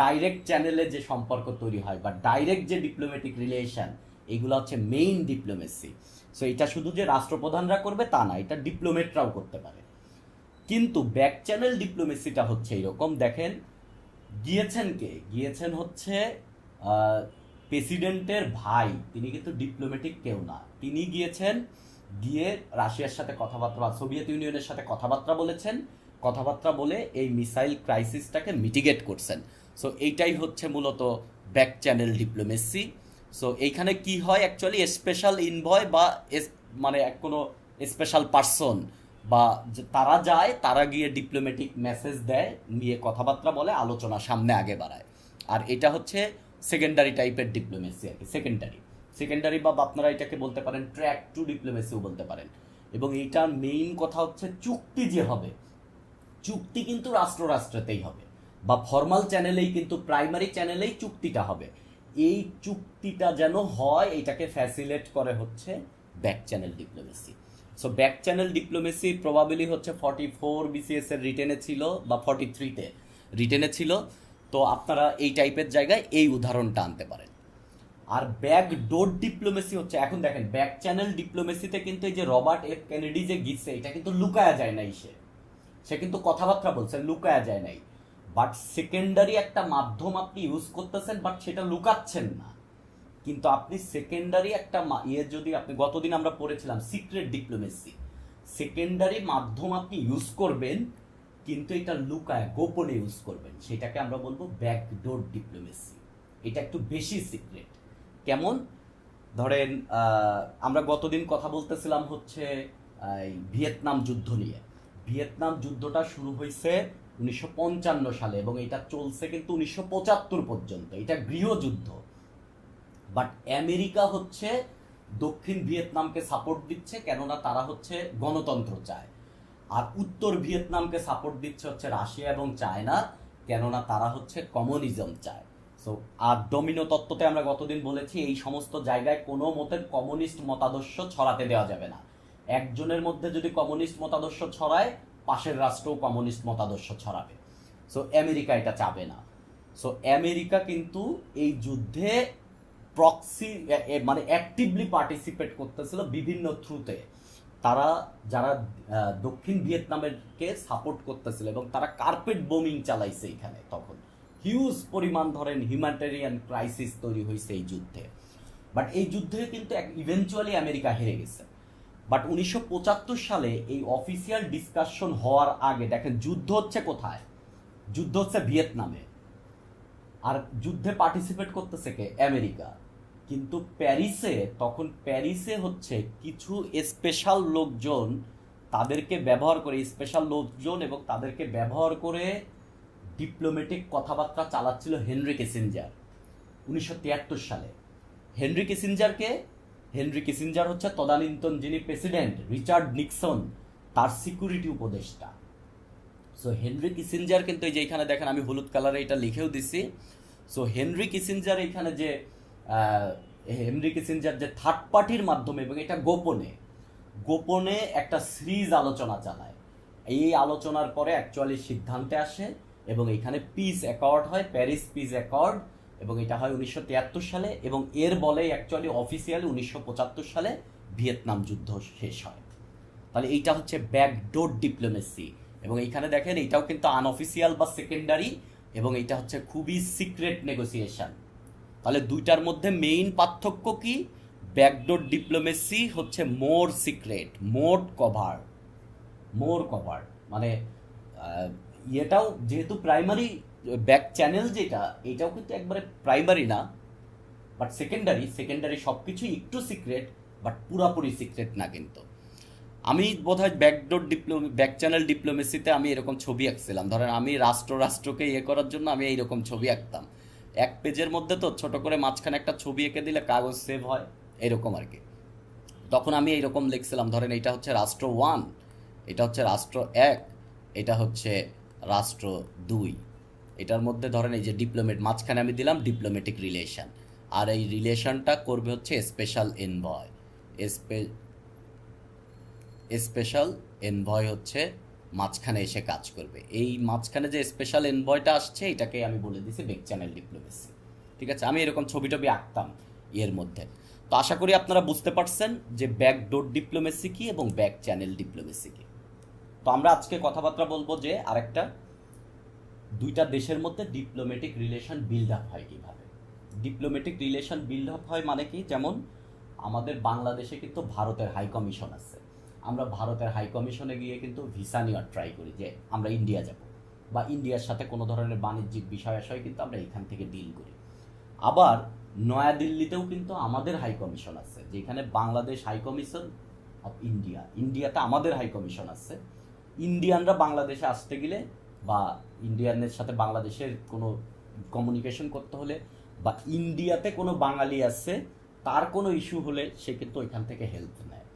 ডাইরেক্ট চ্যানেলে যে সম্পর্ক তৈরি হয় বা ডাইরেক্ট যে ডিপ্লোম্যাটিক রিলেশন, এগুলো হচ্ছে মেইন ডিপ্লোমেসি। সো এটা শুধু যে রাষ্ট্রপ্রধানরা করবে তা না, এটা ডিপ্লোমেটরাও করতে পারে। কিন্তু ব্যাক চ্যানেল ডিপ্লোমেসিটা হচ্ছে এরকম, দেখেন গিয়েছেন হচ্ছে প্রেসিডেন্টের ভাই, তিনি কিন্তু ডিপ্লোম্যাটিক কেউ না। তিনি গিয়ে রাশিয়ার সাথে কথাবার্তা বা সোভিয়েত ইউনিয়নের সাথে কথাবার্তা বলে এই মিসাইল ক্রাইসিসটাকে মিটিগেট করছেন। সো এইটাই হচ্ছে মূলত ব্যাক চ্যানেল ডিপ্লোমেসি। সো এইখানে কি হয় অ্যাকচুয়ালি, স্পেশাল ইনভয় বা মানে কোনো স্পেশাল পার্সন বা তারা গিয়ে ডিপ্লোম্যাটিক মেসেজ দেয়, নিয়ে কথাবার্তা বলে, আলোচনা সামনে আগে বাড়ায়। আর এটা হচ্ছে সেকেন্ডারি টাইপের ডিপ্লোমেসি আর কি। সেকেন্ডারি বা আপনারা এটাকে বলতে পারেন ট্র্যাক টু ডিপ্লোমেসিও বলতে পারেন। এবং এইটার মেইন কথা হচ্ছে চুক্তি যে হবে, চুক্তি কিন্তু রাষ্ট্রেতেই হবে, বা ফর্মাল চ্যানেলেই, কিন্তু প্রাইমারি চ্যানেলেই চুক্তিটা হবে। এই চুক্তিটা যেন হয়, এটাকে ফ্যাসিলেট করে হচ্ছে back channel diplomacy. So back channel diplomacy probably হচ্ছে 44 BCS এর রিটেনে ছিল বা 43-তে রিটেনে ছিল। তো আপনারা এই টাইপের জায়গায় এই উদাহরণটা আনতে পারেন। আর ব্যাকডোর ডিপ্লোমেসি হচ্ছে, এখন দেখেন ব্যাক চ্যানেল ডিপ্লোমেসিতে কিন্তু এই যে রবার্ট এফ কেনেডি যে গিয়েছে, এটা কিন্তু লুকায়া যায় নাই, সে কিন্তু কথাবার্তা বলছে, লুকায়া যায় নাই। বাট সেকেন্ডারি একটা মাধ্যম আপনি ইউজ করতেছেন, বাট সেটা লুকাচ্ছেন না। কিন্তু আপনি সেকেন্ডারি একটা যদি আপনি গতদিন আমরা পড়েছিলাম সিক্রেট ডিপ্লোমেসি, সেকেন্ডারি মাধ্যম আপনি ইউজ করবেন, কিন্তু এটা লুকায় গোপনে ইউজ করবেন, সেটাকে আমরা বলবো ব্যাকডোর ডিপ্লোমেসি। এটা একটু বেশি সিক্রেট। কেমন? ধরেন আমরা গতদিন কথা বলতেছিলাম হচ্ছে ভিয়েতনাম যুদ্ধ নিয়ে। ভিয়েতনাম যুদ্ধটা শুরু হয়েছে 1955 সালে এবং এটা চলছে কিন্তু 1975 পর্যন্ত। এটা গৃহযুদ্ধ। বাট আমেরিকা হচ্ছে দক্ষিণ ভিয়েতনামকে সাপোর্ট দিচ্ছে, কেননা তারা হচ্ছে গণতন্ত্র চায়। আর উত্তর ভিয়েতনামকে সাপোর্ট দিচ্ছে হচ্ছে রাশিয়া এবং চায়না, কেননা তারা হচ্ছে কমিউনিজম চায়। সো আর ডমিনো তত্ত্বতে আমরা গতদিন বলেছি, এই সমস্ত জায়গায় কোনো মতের কমিউনিস্ট মতাদর্শ ছড়াতে দেওয়া যাবে না। একজনের মধ্যে যদি কমিউনিস্ট মতাদর্শ ছড়ায়, পাশের রাষ্ট্রও কমিউনিস্ট মতাদর্শ ছড়াবে। সো আমেরিকা এটা চাবে না। সো আমেরিকা কিন্তু এই যুদ্ধে প্রক্সি মানে অ্যাক্টিভলি পার্টিসিপেট করতেছিল বিভিন্ন থ্রুতে। তারা যারা দক্ষিণ ভিয়েতনামেরকে সাপোর্ট করতেছিল এবং তারা কার্পেট বোমিং চালাইছে এখানে। তখন হিউজ পরিমাণ ধরেন হিউম্যানিটেরিয়ান ক্রাইসিস তৈরি হয়েছে এই যুদ্ধে। বাট এই যুদ্ধে কিন্তু ইভেনচুয়ালি আমেরিকা হেরে গেছে। বাট 1975 সালে এই অফিসিয়াল ডিসকাশন হওয়ার আগে দেখেন যুদ্ধ হচ্ছে কোথায়, যুদ্ধ হচ্ছে ভিয়েতনামে, আর যুদ্ধে পার্টিসিপেট করতেছে কে, আমেরিকা। কিন্তু প্যারিসে হচ্ছে কিছু স্পেশাল লোকজন তাদেরকে ব্যবহার করে, স্পেশাল লোকজন এবং তাদেরকে ব্যবহার করে ডিপ্লোম্যাটিক কথাবার্তা চালাচ্ছিল হেনরি কিসিঞ্জার 1973 সালে। হেনরি কিসিঞ্জার হচ্ছে তদানীন্তন যিনি প্রেসিডেন্ট রিচার্ড নিক্সন, তার সিকিউরিটি উপদেষ্টা। সো হেনরি কিসিঞ্জার কিন্তু এই যে এখানে দেখেন আমি হলুদ কালারে এটা লিখেও দিছি। সো হেনরি কিসিঞ্জার যে থার্ড পার্টির মাধ্যমে এবং এটা গোপনে একটা সিরিজ আলোচনা চালায়। এই আলোচনার পরে অ্যাকচুয়ালি সিদ্ধান্তে আসে এবং এখানে পিস অ্যাকর্ড হয়, প্যারিস পিস অ্যাকর্ড, এবং এটা হয় 1973 সালে, এবং এর বলে অ্যাকচুয়ালি অফিসিয়ালি 1975 সালে ভিয়েতনাম যুদ্ধ শেষ হয়। তাহলে এইটা হচ্ছে ব্যাকডোর ডিপ্লোমেসি, এবং এইখানে দেখেন এইটাও কিন্তু আনঅফিসিয়াল বা সেকেন্ডারি, এবং এইটা হচ্ছে খুবই সিক্রেট নেগোসিয়েশন। তাহলে দুইটার মধ্যে মেইন পার্থক্য কি? ব্যাকডোর ডিপ্লোমেসি হচ্ছে মোর সিক্রেট, মোর কভার, মানে এটাও যেহেতু প্রাইমারি, ব্যাক চ্যানেল যেটা, এটাও কিন্তু একবারে প্রাইমারি না, বাট সেকেন্ডারি সব কিছু একটু সিক্রেট, বাট পুরাপুরি সিক্রেট না। কিন্তু আমি বোধহয় ব্যাক চ্যানেল ডিপ্লোমেসিতে আমি এরকম ছবি আঁকছিলাম, ধরেন আমি রাষ্ট্রকে করার জন্য আমি এইরকম ছবি আঁকতাম, এক পেজের মধ্যে তো ছোট করে মাঝখানে একটা ছবি এঁকে দিলে কাগজ সেভ হয়, এরকম আর কি। তখন আমি এইরকম লিখছিলাম, ধরেন এটা হচ্ছে রাষ্ট্র 1, এটা হচ্ছে রাষ্ট্র 1, এটা হচ্ছে রাষ্ট্র 2, এটার মধ্যে ধরেন এই যে মাঝখানে আমি দিলাম ডিপ্লোম্যাটিক রিলেশন, আর এই রিলেশনটা করবে হচ্ছে স্পেশাল এনভয় হচ্ছে মাঝখানে এসে কাজ করবে। এই মাঝখানে যে স্পেশাল এনভয়টা আসছে এটাকে আমি বলে দিছি ব্যাক চ্যানেল ডিপ্লোমেসি। ঠিক আছে, আমি এরকম ছবি আঁকতাম এর মধ্যে। তো আশা করি আপনারা বুঝতে পারছেন যে ব্যাকডোর ডিপ্লোমেসি কি এবং ব্যাক চ্যানেল ডিপ্লোমেসি কি। তো আমরা আজকে কথাবার্তা বলবো যে আরেকটা, দুইটা দেশের মধ্যে ডিপ্লোম্যাটিক রিলেশন বিল্ড আপ হয় কীভাবে। ডিপ্লোম্যাটিক রিলেশন বিল্ড আপ হয় মানে কি, যেমন আমাদের বাংলাদেশে কিন্তু ভারতের হাই কমিশন আছে, আমরা ভারতের হাই কমিশনে গিয়ে কিন্তু ভিসা নেওয়ার ট্রাই করি যে আমরা ইন্ডিয়া যাব, বা ইন্ডিয়ার সাথে কোনো ধরনের বাণিজ্যিক বিষয় কিন্তু আমরা এখান থেকে ডিল করি। আবার নয়াদিল্লিতেও কিন্তু আমাদের হাই কমিশন আছে, যেখানে বাংলাদেশ হাই কমিশন অফ ইন্ডিয়াতে আমাদের হাই কমিশন আছে। ইন্ডিয়ানরা বাংলাদেশে আসতে গেলে বা ইন্ডিয়ানের সাথে বাংলাদেশের কোনো কমিউনিকেশন করতে হলে, বা ইন্ডিয়াতে কোনো বাঙালি আছে তার কোনো ইস্যু হলে সে কিন্তু ওইখান থেকে হেল্প নেয়।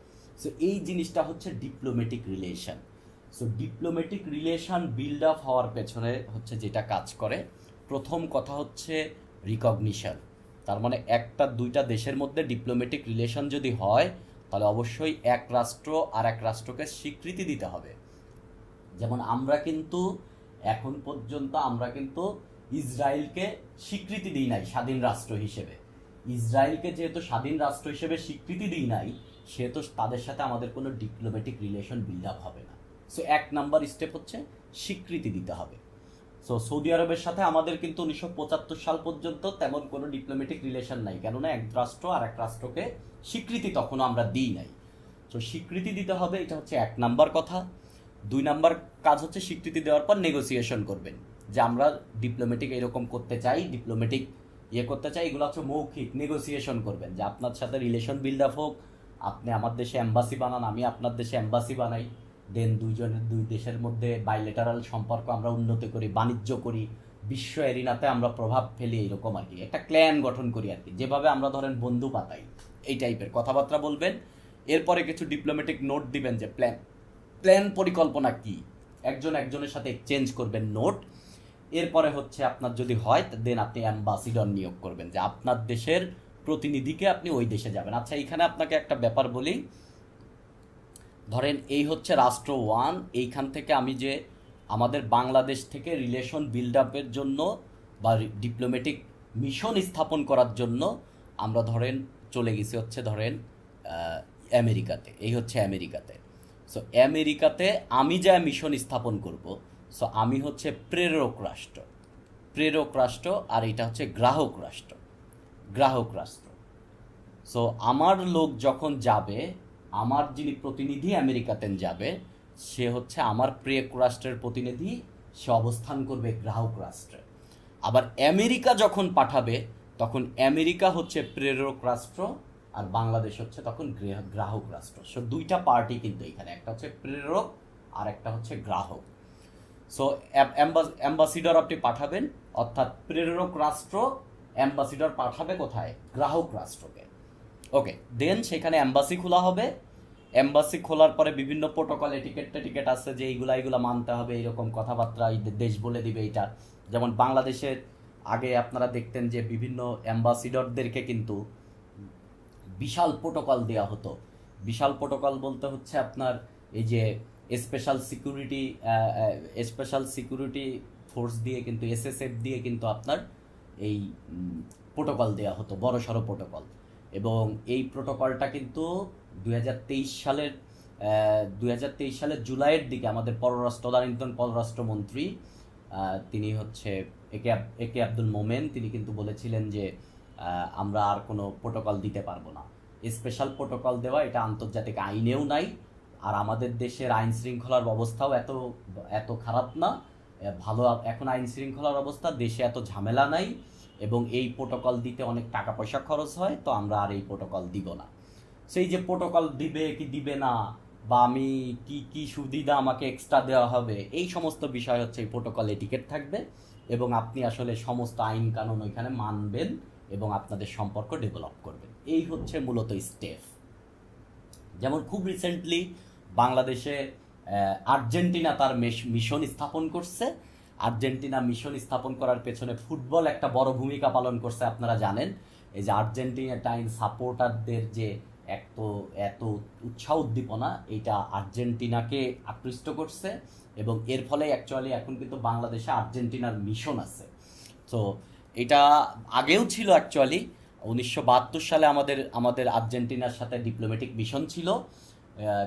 সো এই জিনিসটা হচ্ছে diplomatic relation. So diplomatic relation build up হওয়ার পেছনে হচ্ছে যেটা কাজ করে, প্রথম কথা হচ্ছে রিকগনিশন। তার মানে একটা দুইটা দেশের মধ্যে ডিপ্লোম্যাটিক রিলেশন যদি হয় তাহলে অবশ্যই এক রাষ্ট্র আর এক রাষ্ট্রকে স্বীকৃতি দিতে হবে। যেমন আমরা কিন্তু এখন পর্যন্ত ইসরায়েলকে স্বীকৃতি দিই নাই স্বাধীন রাষ্ট্র হিসেবে। ইসরায়েলকে যেহেতু স্বাধীন রাষ্ট্র হিসেবে স্বীকৃতি দিই নাই, সেহেতু তাদের সাথে আমাদের কোনো ডিপ্লোম্যাটিক রিলেশন বিল্ড আপ হবে না। সো 1 নাম্বার স্টেপ হচ্ছে স্বীকৃতি দিতে হবে। সো সৌদি আরবের সাথে আমাদের কিন্তু 1975 সাল পর্যন্ত তেমন কোনো ডিপ্লোম্যাটিক রিলেশন নাই, কেননা এক রাষ্ট্র আর এক রাষ্ট্রকে স্বীকৃতি তখনও আমরা দিই নাই। সো স্বীকৃতি দিতে হবে, এটা হচ্ছে 1 নাম্বার কথা। 2 নাম্বার কাজ হচ্ছে স্বীকৃতি দেওয়ার পর নেগোসিয়েশন করবেন যে আমরা ডিপ্লোম্যাটিক এরকম করতে চাই, ডিপ্লোম্যাটিক করতে চাই, এগুলো হচ্ছে মৌখিক। নেগোসিয়েশন করবেন যে আপনার সাথে রিলেশন বিল্ড আপ হোক, আপনি আমার দেশে এম্বাসি বানান, আমি আপনার দেশে এম্বাসি বানাই, দেন দুই দেশের মধ্যে বাইলেটারাল সম্পর্ক আমরা উন্নত করি, বাণিজ্য করি, বিশ্ব এরিনাতে আমরা প্রভাব ফেলি, এরকম আর কি একটা ক্ল্যান গঠন করি আর কি, যেভাবে আমরা ধরেন বন্ধু পাতাই, এই টাইপের কথাবার্তা বলবেন। এরপরে কিছু ডিপ্লোম্যাটিক নোট দিবেন যে প্ল্যান পরিকল্পনা কি, একজনের সাথে এক্সচেঞ্জ করবেন নোট। এরপরে হচ্ছে আপনার যদি হয় দেন আপনি অ্যাম্বাসিডর নিয়োগ করবেন, যে আপনার দেশের প্রতিনিধিকে আপনি ওই দেশে যাবেন। আচ্ছা, এইখানে আপনাকে একটা ব্যাপার বলি, ধরেন এই হচ্ছে রাষ্ট্র 1, এইখান থেকে আমি যে আমাদের বাংলাদেশ থেকে রিলেশন বিল্ড আপের জন্য বা ডিপ্লোম্যাটিক মিশন স্থাপন করার জন্য আমরা ধরেন চলে গেছি হচ্ছে ধরেন আমেরিকাতে, এই হচ্ছে আমেরিকাতে। সো আমেরিকাতে আমি যা মিশন স্থাপন করব, সো আমি হচ্ছে প্রেরক রাষ্ট্র, আর এটা হচ্ছে গ্রাহক রাষ্ট্র। সো আমার লোক যখন যাবে, আমার যিনি প্রতিনিধি আমেরিকাতে যাবে সে হচ্ছে আমার প্রেরক রাষ্ট্রের প্রতিনিধি, সে অবস্থান করবে গ্রাহক রাষ্ট্রে। আবার আমেরিকা যখন পাঠাবে তখন আমেরিকা হচ্ছে প্রেরক রাষ্ট্র আর বাংলাদেশ হচ্ছে তখন গ্রাহক রাষ্ট্র। সো দুইটা পার্টি কিন্তু এখানে, একটা হচ্ছে প্রেরক আর একটা হচ্ছে গ্রাহক। সো অ্যাম্বাসিডর আপনি পাঠাবেন, অর্থাৎ প্রেরক রাষ্ট্র অ্যাম্বাসিডর পাঠাবে কোথায়? গ্রাহক রাষ্ট্রকে। ওকে, দেন সেখানে অ্যাম্বাসি খোলা হবে। অ্যাম্বাসি খোলার পরে বিভিন্ন প্রোটোকল টিকেট আছে যে এইগুলা মানতে হবে, এরকম কথাবার্তা দেশ বলে দিবে। এটা যেমন বাংলাদেশের আগে আপনারা দেখতেন যে বিভিন্ন অ্যাম্বাসিডরদেরকে কিন্তু বিশাল প্রোটোকল দেওয়া হতো। বিশাল প্রোটোকল বলতে হচ্ছে আপনার এই যে স্পেশাল সিকিউরিটি ফোর্স দিয়ে কিন্তু এসএসএফ দিয়ে কিন্তু আপনার এই প্রোটোকল দেওয়া হতো, বড় সড়ো প্রোটোকল। এবং এই প্রোটোকলটা কিন্তু 2023 সালের জুলাইয়ের দিকে আমাদের তদানীন্তন পররাষ্ট্রমন্ত্রী তিনি হচ্ছে একে আব্দুল মোমেন, তিনি কিন্তু বলেছিলেন যে আমরা আর কোনো প্রোটোকল দিতে পারবো না। স্পেশাল প্রোটোকল দেওয়া এটা আন্তর্জাতিক আইনেও নাই, আর আমাদের দেশের আইন শৃঙ্খলার অবস্থাও এত খারাপ না, ভালো। এখন আইন শৃঙ্খলার অবস্থা, দেশে এত ঝামেলা নাই, এবং এই প্রোটোকল দিতে অনেক টাকা পয়সা খরচ হয়, তো আমরা আর এই প্রোটোকল দিব না। সেই যে প্রোটোকল দিবে কি দিবে না, বা আমি কি সুবিধা আমাকে এক্সট্রা দেওয়া হবে, এই সমস্ত বিষয় হচ্ছে এই প্রোটোকল এটিকেট থাকবে, এবং আপনি আসলে সমস্ত আইন কানুন ওইখানে মানবেন এবং আপনাদের সম্পর্ক ডেভেলপ করবেন। এই হচ্ছে মূলত স্টেপ। যেমন খুব রিসেন্টলি বাংলাদেশে আর্জেন্টিনা তার মিশন স্থাপন করছে। আর্জেন্টিনা মিশন স্থাপন করার পেছনে ফুটবল একটা বড় ভূমিকা পালন করছে। আপনারা জানেন এই যে আর্জেন্টিনাটাইন সাপোর্টারদের যে এত উৎসাহ উদ্দীপনা, এটা আর্জেন্টিনাকে আকৃষ্ট করছে, এবং এর ফলে অ্যাকচুয়ালি এখন কিন্তু বাংলাদেশে আর্জেন্টিনার মিশন আছে। তো এটা আগেও ছিল অ্যাকচুয়ালি। 1972 সালে আমাদের আর্জেন্টিনার সাথে ডিপ্লোম্যাটিক মিশন ছিল,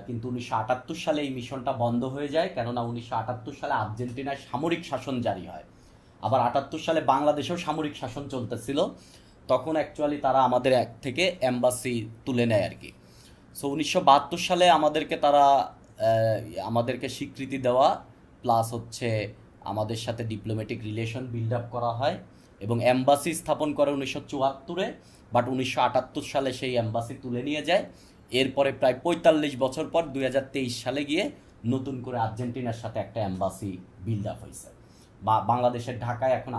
কিন্তু 1978 সালে এই মিশনটা বন্ধ হয়ে যায়, কেননা 1978 সালে আর্জেন্টিনায় সামরিক শাসন জারি হয়। আবার 78 সালে বাংলাদেশেও সামরিক শাসন চলতেছিল, তখন অ্যাকচুয়ালি তারা আমাদের থেকে এম্বাসি তুলে নেয় আর কি। সো 1972 সালে আমাদেরকে স্বীকৃতি দেওয়া, প্লাস হচ্ছে আমাদের সাথে ডিপ্লোম্যাটিক রিলেশন বিল্ড আপ করা হয়, এবং এম্বাসি স্থাপন করে 1974-এ। বাট 1978 সালে সেই এম্বাসি তুলে নিয়ে যায়। এরপরে প্রায় 45 বছর পর 2023 সালে গিয়ে নতুন করে আর্জেন্টিনার সাথে একটা এম্বাসি বিল্ড আপ হয়েছে। বাংলাদেশের ঢাকায় এখন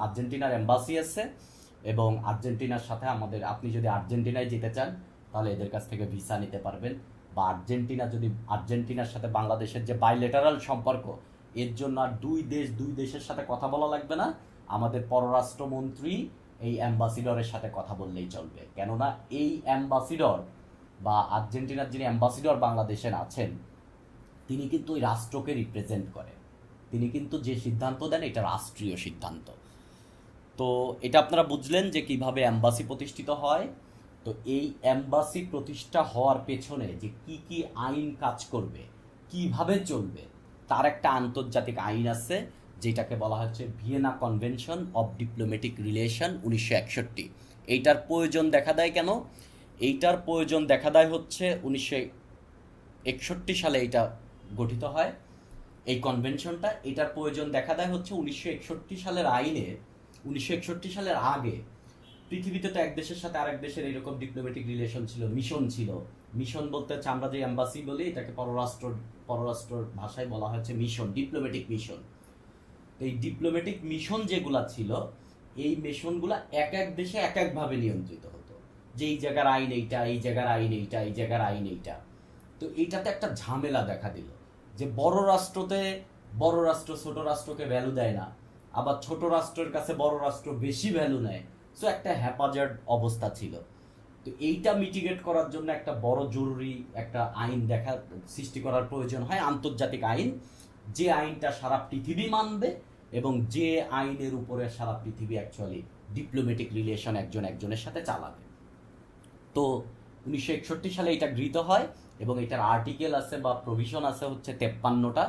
আর্জেন্টিনার এম্বাসি আছে, এবং আর্জেন্টিনার সাথে আপনি যদি আর্জেন্টিনায় যেতে চান তাহলে এদের কাছ থেকে ভিসা নিতে পারবেন, বা আর্জেন্টিনার সাথে বাংলাদেশের যে বাইলেটারাল সম্পর্ক, এর জন্য আর দুই দেশের সাথে কথা বলা লাগবে না, আমাদের পররাষ্ট্রমন্ত্রী এই অ্যাম্বাসিডরের সাথে কথা বললেই চলবে। কেননা এই অ্যাম্বাসিডর বা আর্জেন্টিনার যিনি অ্যাম্বাসিডর বাংলাদেশের আছেন, তিনি কিন্তু ওই রাষ্ট্রকে রিপ্রেজেন্ট করে। তিনি কিন্তু যে সিদ্ধান্ত দেন এটা রাষ্ট্রীয় সিদ্ধান্ত। তো এটা আপনারা বুঝলেন যে কিভাবে অ্যাম্বাসি প্রতিষ্ঠিত হয়। তো এই অ্যাম্বাসি প্রতিষ্ঠা হওয়ার পেছনে যে কি আইন কাজ করবে, কিভাবে চলবে, তার একটা আন্তর্জাতিক আইন আছে, যেটাকে বলা হচ্ছে Vienna convention of diplomatic relation 1961। এইটার প্রয়োজন দেখা দেয় কেন? এইটার প্রয়োজন দেখা দেয় হচ্ছে 1961 সালে এইটা গঠিত হয় এই কনভেনশনটা। এটার প্রয়োজন দেখা দেয় হচ্ছে 1961 সালের আইনে। 1961 সালের আগে পৃথিবীতে তো এক দেশের সাথে আরেক দেশের এরকম ডিপ্লোম্যাটিক রিলেশন ছিল, মিশন ছিল। মিশন বলতে হচ্ছে আমরা যে এম্বাসি বলি, এটাকে পররাষ্ট্র ভাষায় বলা হচ্ছে মিশন, ডিপ্লোম্যাটিক মিশন। এই ডিপ্লোম্যাটিক মিশন যেগুলা ছিল, এই মিশনগুলা এক এক দেশে এক একভাবে নিয়ন্ত্রিত হতো, যে এই জায়গার আইন এইটা, এই জায়গার আইন এইটা, এই জায়গার আইন এইটা। তো এইটাতে একটা ঝামেলা দেখা দিল যে বড় রাষ্ট্র ছোট রাষ্ট্রকে ভ্যালু দেয় না, আবার ছোট রাষ্ট্রের কাছে বড় রাষ্ট্র বেশি ভ্যালু নেয়। সো একটা হ্যাপাজার্ড অবস্থা ছিল। তো এইটা মিটিগেট করার জন্য একটা বড় জরুরি একটা আইন সৃষ্টি করার প্রয়োজন হয়, আন্তর্জাতিক আইন, যে আইনটা সারা পৃথিবী মানবে, এবং যে আইনের উপরে সারা পৃথিবী অ্যাকচুয়ালি ডিপ্লোম্যাটিক রিলেশন একজনের সাথে চালাবে। তো 1961 সালে এটা গৃহীত হয়, এবং এটার আর্টিকেল আছে বা প্রভিশন আছে হচ্ছে 53টা,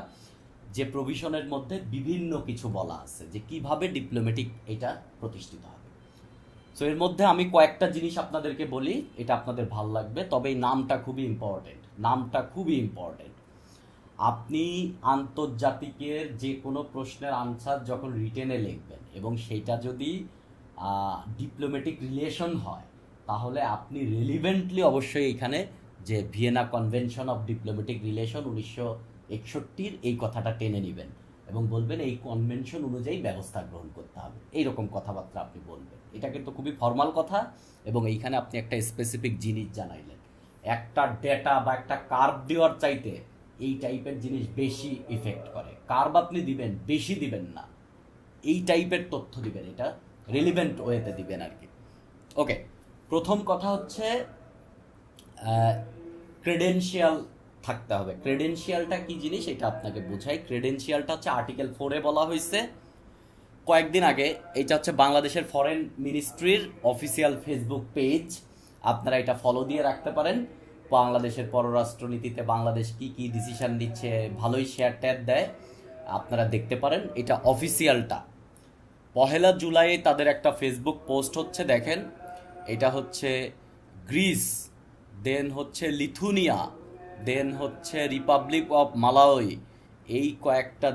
যে প্রভিশনের মধ্যে বিভিন্ন কিছু বলা আছে যে কিভাবে ডিপ্লোম্যাটিক এটা প্রতিষ্ঠিত হবে। সো এর মধ্যে আমি কয়েকটা জিনিস আপনাদেরকে বলি, এটা আপনাদের ভাল লাগবে। তবে এই নামটা খুবই ইম্পর্টেন্ট, নামটা খুবই ইম্পর্টেন্ট। আপনি আন্তর্জাতিকের যে কোনো প্রশ্নের আনসার যখন রিটেনে লিখবেন এবং সেইটা যদি ডিপ্লোম্যাটিক রিলেশন হয়, তাহলে আপনি রিলিভেন্টলি অবশ্যই এখানে যে Vienna convention of diplomatic relation 1961 এই কথাটা টেনে নেবেন এবং বলবেন এই কনভেনশন অনুযায়ী ব্যবস্থা গ্রহণ করতে হবে, এইরকম কথাবার্তা আপনি বলবেন। এটা কিন্তু খুবই ফর্মাল কথা এবং এইখানে আপনি একটা স্পেসিফিক জিনিস জানাইলেন। একটা ডেটা বা একটা কার্ভ দেওয়ার চাইতে এই টাইপের জিনিস বেশি ইফেক্ট করে। কার্ভ আপনি দিবেন, বেশি দিবেন না, এই টাইপের তথ্য দিবেন, এটা রিলিভেন্ট ওয়েতে দিবেন আর কি। ওকে, প্রথম কথা হচ্ছে ক্রেডেনশিয়াল থাকতে হবে। ক্রেডেনশিয়ালটা কি জিনিস এটা আপনাকে বোঝাই। ক্রেডেনশিয়ালটা হচ্ছে আর্টিকেল 4-এ বলা হয়েছে কয়েকদিন আগে। এটা হচ্ছে বাংলাদেশের ফরেন মিনিস্ট্রির অফিসিয়াল ফেসবুক পেজ, আপনারা এটা ফলো দিয়ে রাখতে পারেন। বাংলাদেশের পররাষ্ট্রনীতিতে বাংলাদেশ কি কি ডিসিশন নিচ্ছে ভালোই শেয়ার ট্যাগ দেয়, আপনারা দেখতে পারেন। এটা অফিসিয়ালটা 1 জুলাই তাদের একটা ফেসবুক পোস্ট হচ্ছে, দেখেন। এটা হচ্ছে গ্রিস, দেন হচ্ছে লিথুনিয়া, দেন হচ্ছে রিপাবলিক অফ মালাউই, এই কয়েকটা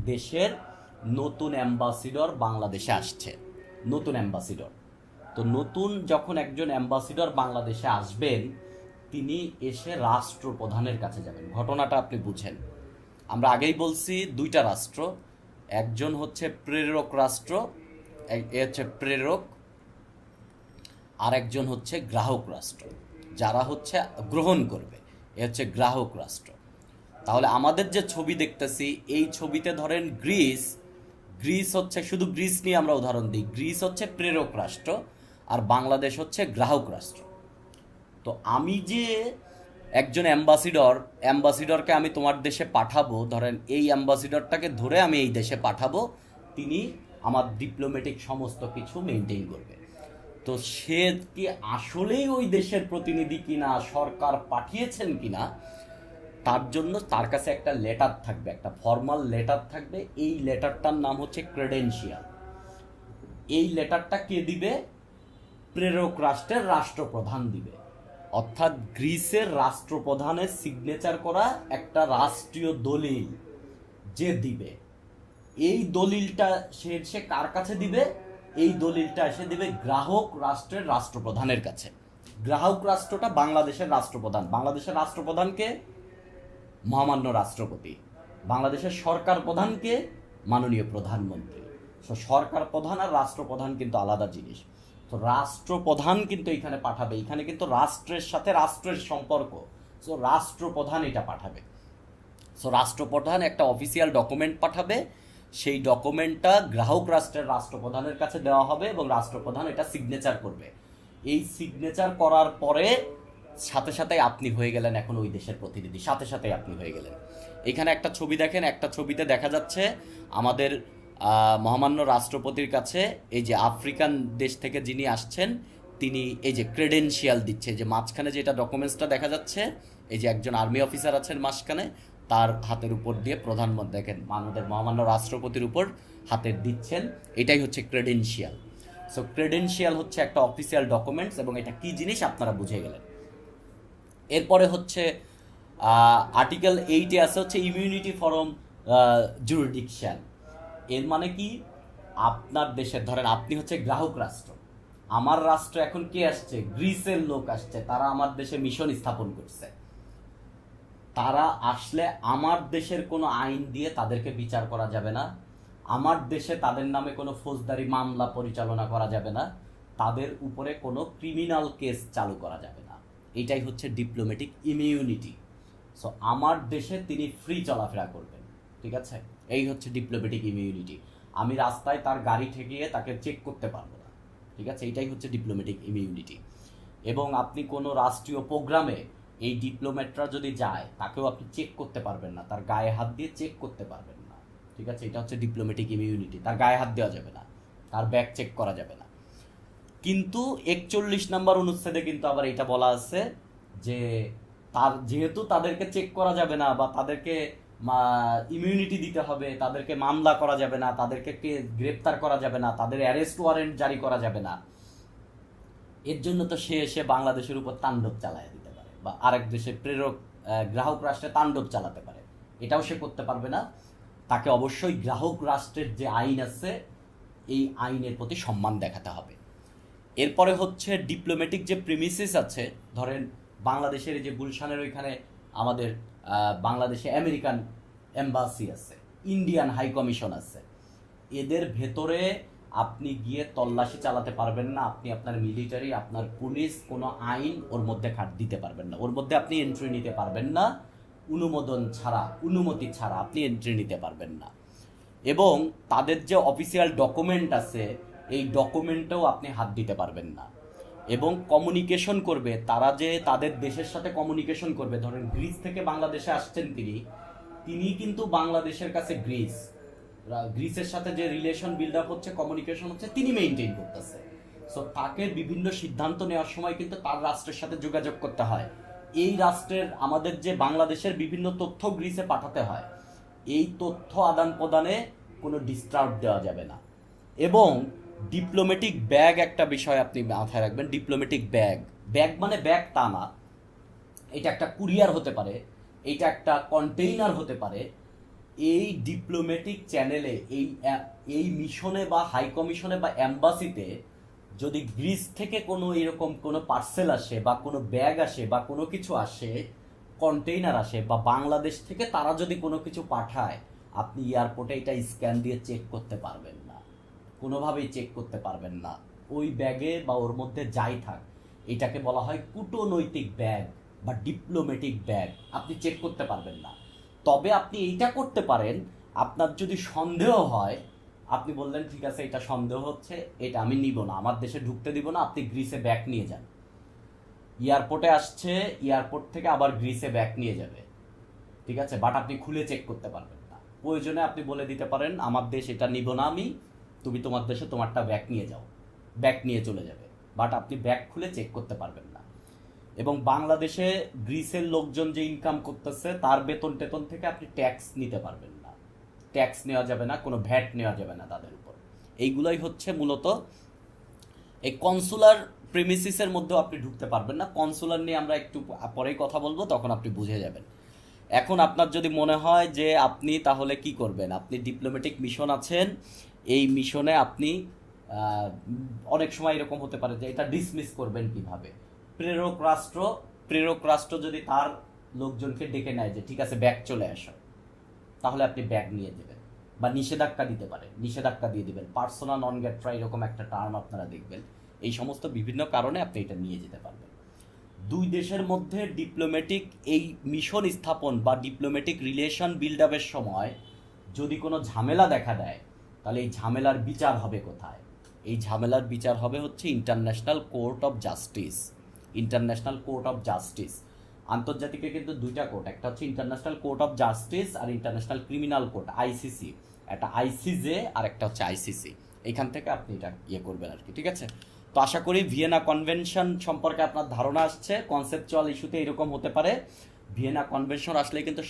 দেশের নতুন অ্যাম্বাসিডর বাংলাদেশে আসছে, নতুন অ্যাম্বাসিডর। তো নতুন যখন একজন অ্যাম্বাসিডর বাংলাদেশে আসবেন, তিনি এসে রাষ্ট্রপ্রধানের কাছে যাবেন। ঘটনাটা আপনি বুঝেন। আমরা আগেই বলছি দুইটা রাষ্ট্র, একজন হচ্ছে প্রেরক রাষ্ট্র, এ হচ্ছে প্রেরক, আর একজন হচ্ছে গ্রাহক রাষ্ট্র, যারা হচ্ছে গ্রহণ করবে, এ হচ্ছে গ্রাহক রাষ্ট্র। তাহলে আমাদের যে ছবি দেখতেছি, এই ছবিতে ধরেন গ্রিস হচ্ছে, শুধু গ্রিস নিয়ে আমরা উদাহরণ দিই, গ্রিস হচ্ছে প্রেরক রাষ্ট্র আর বাংলাদেশ হচ্ছে গ্রাহক রাষ্ট্র। তো আমি যে একজন অ্যাম্বাসিডরকে আমি তোমার দেশে পাঠাবো, ধরেন এই অ্যাম্বাসিডরটাকে ধরে আমি এই দেশে পাঠাবো, তিনি আমার ডিপ্লোম্যাটিক সমস্ত কিছু মেনটেন করবে। তো সে কি আসলেই ওই দেশের প্রতিনিধি কিনা, সরকার পাঠিয়েছেন কিনা, তার জন্য তার কাছে একটা লেটার থাকবে, একটা ফর্মাল লেটার থাকবে। এই লেটারটার নাম হচ্ছে ক্রেডেনশিয়াল। এই লেটারটা কে দিবে? প্রেরক রাষ্ট্রের রাষ্ট্রপ্রধান দিবে। অর্থাৎ গ্রিসের রাষ্ট্রপ্রধানের সিগনেচার করা একটা রাষ্ট্রীয় দলিল যে দিবে, এই দলিলটা সে কার কাছে দিবে? এই দলিলটা এসে দিবে গ্রাহক রাষ্ট্রের রাষ্ট্রপ্রধানের কাছে। গ্রাহক রাষ্ট্রটা বাংলাদেশের রাষ্ট্রপ্রধান। বাংলাদেশের রাষ্ট্রপ্রধানকে মহামান্য রাষ্ট্রপতি। বাংলাদেশের সরকার প্রধানকে মাননীয় প্রধানমন্ত্রী। তো সরকার প্রধান আর রাষ্ট্রপ্রধান কিন্তু আলাদা জিনিস। তো রাষ্ট্রপ্রধান কিন্তু এখানে পাঠাবে, এখানে কিন্তু রাষ্ট্রের সাথে রাষ্ট্রের সম্পর্ক। সো রাষ্ট্রপ্রধান এটা পাঠাবে। সো রাষ্ট্রপ্রধান একটা অফিসিয়াল ডকুমেন্ট পাঠাবে, সেই ডকুমেন্টটা গ্রাহক রাষ্ট্রের রাষ্ট্রপ্রধানের কাছে দেওয়া হবে এবং রাষ্ট্রপ্রধান এটা সিগনেচার করবে। এই সিগনেচার করার পরে সাথে সাথে আপনি হয়ে গেলেন এখন ওই দেশের প্রতিনিধি, সাথে সাথে আপনি হয়ে গেলেন। এখানে একটা ছবি দেখেন, একটা ছবিতে দেখা যাচ্ছে আমাদের মহামান্য রাষ্ট্রপতির কাছে এই যে আফ্রিকান দেশ থেকে যিনি আসছেন, তিনি এই যে ক্রেডেনশিয়াল দিচ্ছে, যে মাঝখানে যেটা ডকুমেন্টসটা দেখা যাচ্ছে, এই যে একজন আর্মি অফিসার আছেন মাঝখানে, তার হাতের উপর দিয়ে প্রধানমন্ত্রী দেখেন আমাদের মহামান্য রাষ্ট্রপতির উপর হাতের দিচ্ছেন, এটাই হচ্ছে ক্রেডেনশিয়াল। সো ক্রেডেনশিয়াল হচ্ছে একটা অফিসিয়াল ডকুমেন্টস এবং এটা কি জিনিস আপনারা বুঝে গেলেন। এরপরে হচ্ছে আর্টিকেল 8-এ আছে হচ্ছে ইমিউনিটি ফরম জুরিডিকশন। এর মানে কি? আপনার দেশের, ধরেন আপনি হচ্ছে গ্রাহক রাষ্ট্র, আমার রাষ্ট্র এখন কে আসছে? গ্রিসের লোক আসছে, তারা আমার দেশে মিশন স্থাপন করছে। তারা আসলে আমার দেশের কোনো আইন দিয়ে তাদেরকে বিচার করা যাবে না, আমার দেশে তাদের নামে কোনো ফৌজদারি মামলা পরিচালনা করা যাবে না, তাদের উপরে কোনো ক্রিমিনাল কেস চালু করা যাবে না। এটাই হচ্ছে ডিপ্লোম্যাটিক ইমিউনিটি। সো আমার দেশে তিনি ফ্রি চলাফেরা করবেন, ঠিক আছে? এই হচ্ছে ডিপ্লোম্যাটিক ইমিউনিটি। আমি রাস্তায় তার গাড়ি ঠেকিয়ে তাকে চেক করতে পারবো না, ঠিক আছে? এটাই হচ্ছে ডিপ্লোম্যাটিক ইমিউনিটি। এবং আপনি কোনো রাষ্ট্রীয় প্রোগ্রামে এই ডিপ্লোম্যাটরা যদি যায়, তাকেও আপনি চেক করতে পারবেন না, তার গায়ে হাত দিয়ে চেক করতে পারবেন না, ঠিক আছে? এটা হচ্ছে ডিপ্লোম্যাটিক ইমিউনিটি। তার গায়ে হাত দেওয়া যাবে না, তার ব্যাগ চেক করা যাবে না। কিন্তু 41 নম্বর অনুচ্ছেদে কিন্তু আবার এটা বলা আছে যে যেহেতু তাদেরকে চেক করা যাবে না বা তাদেরকে ইমিউনিটি দিতে হবে, তাদেরকে মামলা করা যাবে না, তাদেরকে গ্রেপ্তার করা যাবে না, তাদের অ্যারেস্ট ওয়ারেন্ট জারি করা যাবে না, এর জন্য তো সে এসে বাংলাদেশের উপর তাণ্ডব চালায় দিতে পারে, বা আরেক দেশে প্রেরক গ্রাহক রাষ্ট্রে তাণ্ডব চালাতে পারে, এটাও সে করতে পারবে না। তাকে অবশ্যই গ্রাহক রাষ্ট্রের যে আইন আছে এই আইনের প্রতি সম্মান দেখাতে হবে। এরপরে হচ্ছে ডিপ্লোম্যাটিক যে প্রিমিসিস আছে, ধরেন বাংলাদেশের এই যে গুলশানের ওইখানে আমাদের বাংলাদেশে আমেরিকান এম্বাসি আছে, ইন্ডিয়ান হাই কমিশন আছে, এদের ভেতরে আপনি গিয়ে তল্লাশি চালাতে পারবেন না, আপনি আপনার মিলিটারি, আপনার পুলিশ কোনো আইন ওর মধ্যে দিতে পারবেন না, ওর মধ্যে আপনি এন্ট্রি নিতে পারবেন না, অনুমতি ছাড়া আপনি এন্ট্রি নিতে পারবেন না। এবং তাদের যে অফিসিয়াল ডকুমেন্ট আছে এই ডকুমেন্টেও আপনি হাত দিতে পারবেন না। এবং কমিউনিকেশন করবে, তারা যে তাদের দেশের সাথে কমিউনিকেশন করবে, ধরেন গ্রিস থেকে বাংলাদেশে আসছেন তিনি কিন্তু বাংলাদেশের কাছে গ্রিসের সাথে যে রিলেশন বিল্ড আপ হচ্ছে, কমিউনিকেশন হচ্ছে, তিনি মেইনটেইন করতেছে। সো তাকে বিভিন্ন সিদ্ধান্ত নেওয়ার সময় কিন্তু তার রাষ্ট্রের সাথে যোগাযোগ করতে হয়। এই রাষ্ট্রের আমাদের যে বাংলাদেশের বিভিন্ন তথ্য গ্রিসে পাঠাতে হয়, এই তথ্য আদান প্রদানে কোনো ডিস্টার্ব দেওয়া যাবে না। এবং ডিপ্লোম্যাটিক ব্যাগ একটা বিষয় আপনি মাথায় রাখবেন। ডিপ্লোম্যাটিক ব্যাগ মানে ব্যাগ তা না, এটা একটা কুরিয়ার হতে পারে, এটা একটা কন্টেইনার হতে পারে। এই ডিপ্লোম্যাটিক চ্যানেলে এই মিশনে বা হাই কমিশনে বা অ্যাম্বাসিতে যদি গ্রিস থেকে কোনো এরকম কোনো পার্সেল আসে বা কোনো ব্যাগ আসে বা কোনো কিছু আসে, কন্টেইনার আসে, বা বাংলাদেশ থেকে তারা যদি কোনো কিছু পাঠায়, আপনি এয়ারপোর্টে এটা স্ক্যান দিয়ে চেক করতে পারবেন না, কোনোভাবেই চেক করতে পারবেন না। ওই ব্যাগে বা ওর মধ্যে যাই থাক, এটাকে বলা হয় কূটনৈতিক ব্যাগ বা ডিপ্লোম্যাটিক ব্যাগ, আপনি চেক করতে পারবেন না। তবে আপনি এইটা করতে পারেন, আপনার যদি সন্দেহ হয়, আপনি বললেন ঠিক আছে এটা সন্দেহ হচ্ছে, এটা আমি নিব না, আমার দেশে ঢুকতে দিব না, আপনি গ্রিসে ব্যাগ নিয়ে যান। এয়ারপোর্টে আসছে, এয়ারপোর্ট থেকে আবার গ্রিসে ব্যাগ নিয়ে যাবে, ঠিক আছে, বাট আপনি খুলে চেক করতে পারবেন না। প্রয়োজনে আপনি বলে দিতে পারেন আমার দেশ এটা নিব না আমি, তুমি তোমার দেশে তোমারটা ব্যাগ নিয়ে যাও, ব্যাগ নিয়ে চলে যাবে, বাট আপনি ব্যাগ খুলে চেক করতে পারবেন না। এবং বাংলাদেশে গ্রিসের লোকজন যে ইনকাম করতেছে তার বেতন টেতন থেকে আপনি ট্যাক্স নিতে পারবেন না, ট্যাক্স নেওয়া যাবে না, কোনো ভ্যাট নেওয়া যাবে না তাদের উপর। এইগুলোই হচ্ছে মূলত এই কনসুলার প্রিমিসিসের মধ্যেও আপনি ঢুকতে পারবেন না। কনসুলার নিয়ে আমরা একটু পরেই কথা বলবো, তখন আপনি বুঝে যাবেন। এখন আপনার যদি মনে হয় যে আপনি তাহলে কি করবেন, আপনি ডিপ্লোম্যাটিক মিশন আছেন, এই মিশনে আপনি অনেক সময় এরকম হতে পারে যে এটা ডিসমিস করবেন কিভাবে। প্রেরক রাষ্ট্র যদি তার লোকজনকে ডেকে নেয় যে ঠিক আছে ব্যাগ চলে আসো, তাহলে আপনি ব্যাগ নিয়ে দেবেন, বা নিষেধাজ্ঞা দিতে পারে, নিষেধাজ্ঞা দিয়ে দিবেন, পার্সোনা নন গ্রেটা এরকম একটা টার্ম আপনারা দেখবেন। এই সমস্ত বিভিন্ন কারণে আপনি এটা নিয়ে যেতে পারবেন। দুই দেশের মধ্যে ডিপ্লোম্যাটিক এই মিশন স্থাপন বা ডিপ্লোম্যাটিক রিলেশন বিল্ড আপের সময় যদি কোনো ঝামেলা দেখা দেয়, তাহলে এই ঝামেলার বিচার হবে কোথায়? এই ঝামেলার বিচার হবে হচ্ছে International Court of Justice. International Court of Justice আন্তর্জাতিকে কিন্তু দুইটা কোর্ট, একটা হচ্ছে ইন্টারন্যাশনাল কোর্ট অফ জাস্টিস আর ইন্টারন্যাশনাল ক্রিমিনাল কোর্ট আইসিসি, একটা আইসিজে আর একটা হচ্ছে আইসিসি। এইখান থেকে আপনি এটা করবেন আর কি, ঠিক আছে। তো আশা করি ভিয়েনা কনভেনশন সম্পর্কে আপনার ধারণা আসছে। কনসেপচুয়াল ইস্যুতে এরকম হতে পারে। ভিয়েনা কনভেনশন আসলে কিন্তু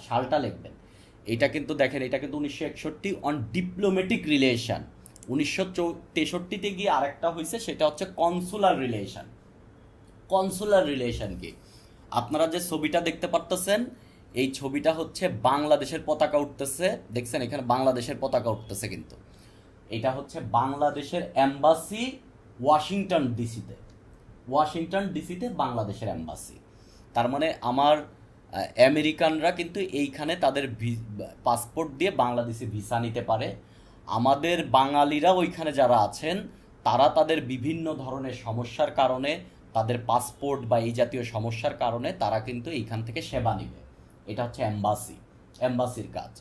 সালটা লিখবেন। এটা কিন্তু দেখেন, এটা কিন্তু 1961 অন ডিপ্লোম্যাটিক রিলেশন। 1963-তে গিয়ে আরেকটা হয়েছে, সেটা হচ্ছে কনসুলার রিলেশন। কনসুলার রিলেশন কি? আপনারা যে ছবিটা দেখতে পারতেছেন, এই ছবিটা হচ্ছে বাংলাদেশের পতাকা উঠতেছে, দেখছেন এখানে বাংলাদেশের পতাকা উঠতেছে, কিন্তু এটা হচ্ছে বাংলাদেশের এম্বাসি ওয়াশিংটন ডিসিতে বাংলাদেশের এম্বাসি। তার মানে আমার আমেরিকানরা কিন্তু এইখানে তাদের পাসপোর্ট দিয়ে বাংলাদেশে ভিসা নিতে পারে। আমাদের বাঙালিরা ওইখানে যারা আছেন তারা তাদের বিভিন্ন ধরনের সমস্যার কারণে, তাদের পাসপোর্ট বা এই জাতীয় সমস্যার কারণে তারা কিন্তু এইখান থেকে সেবা নেবে। এটা হচ্ছে এম্বাসির কাজ।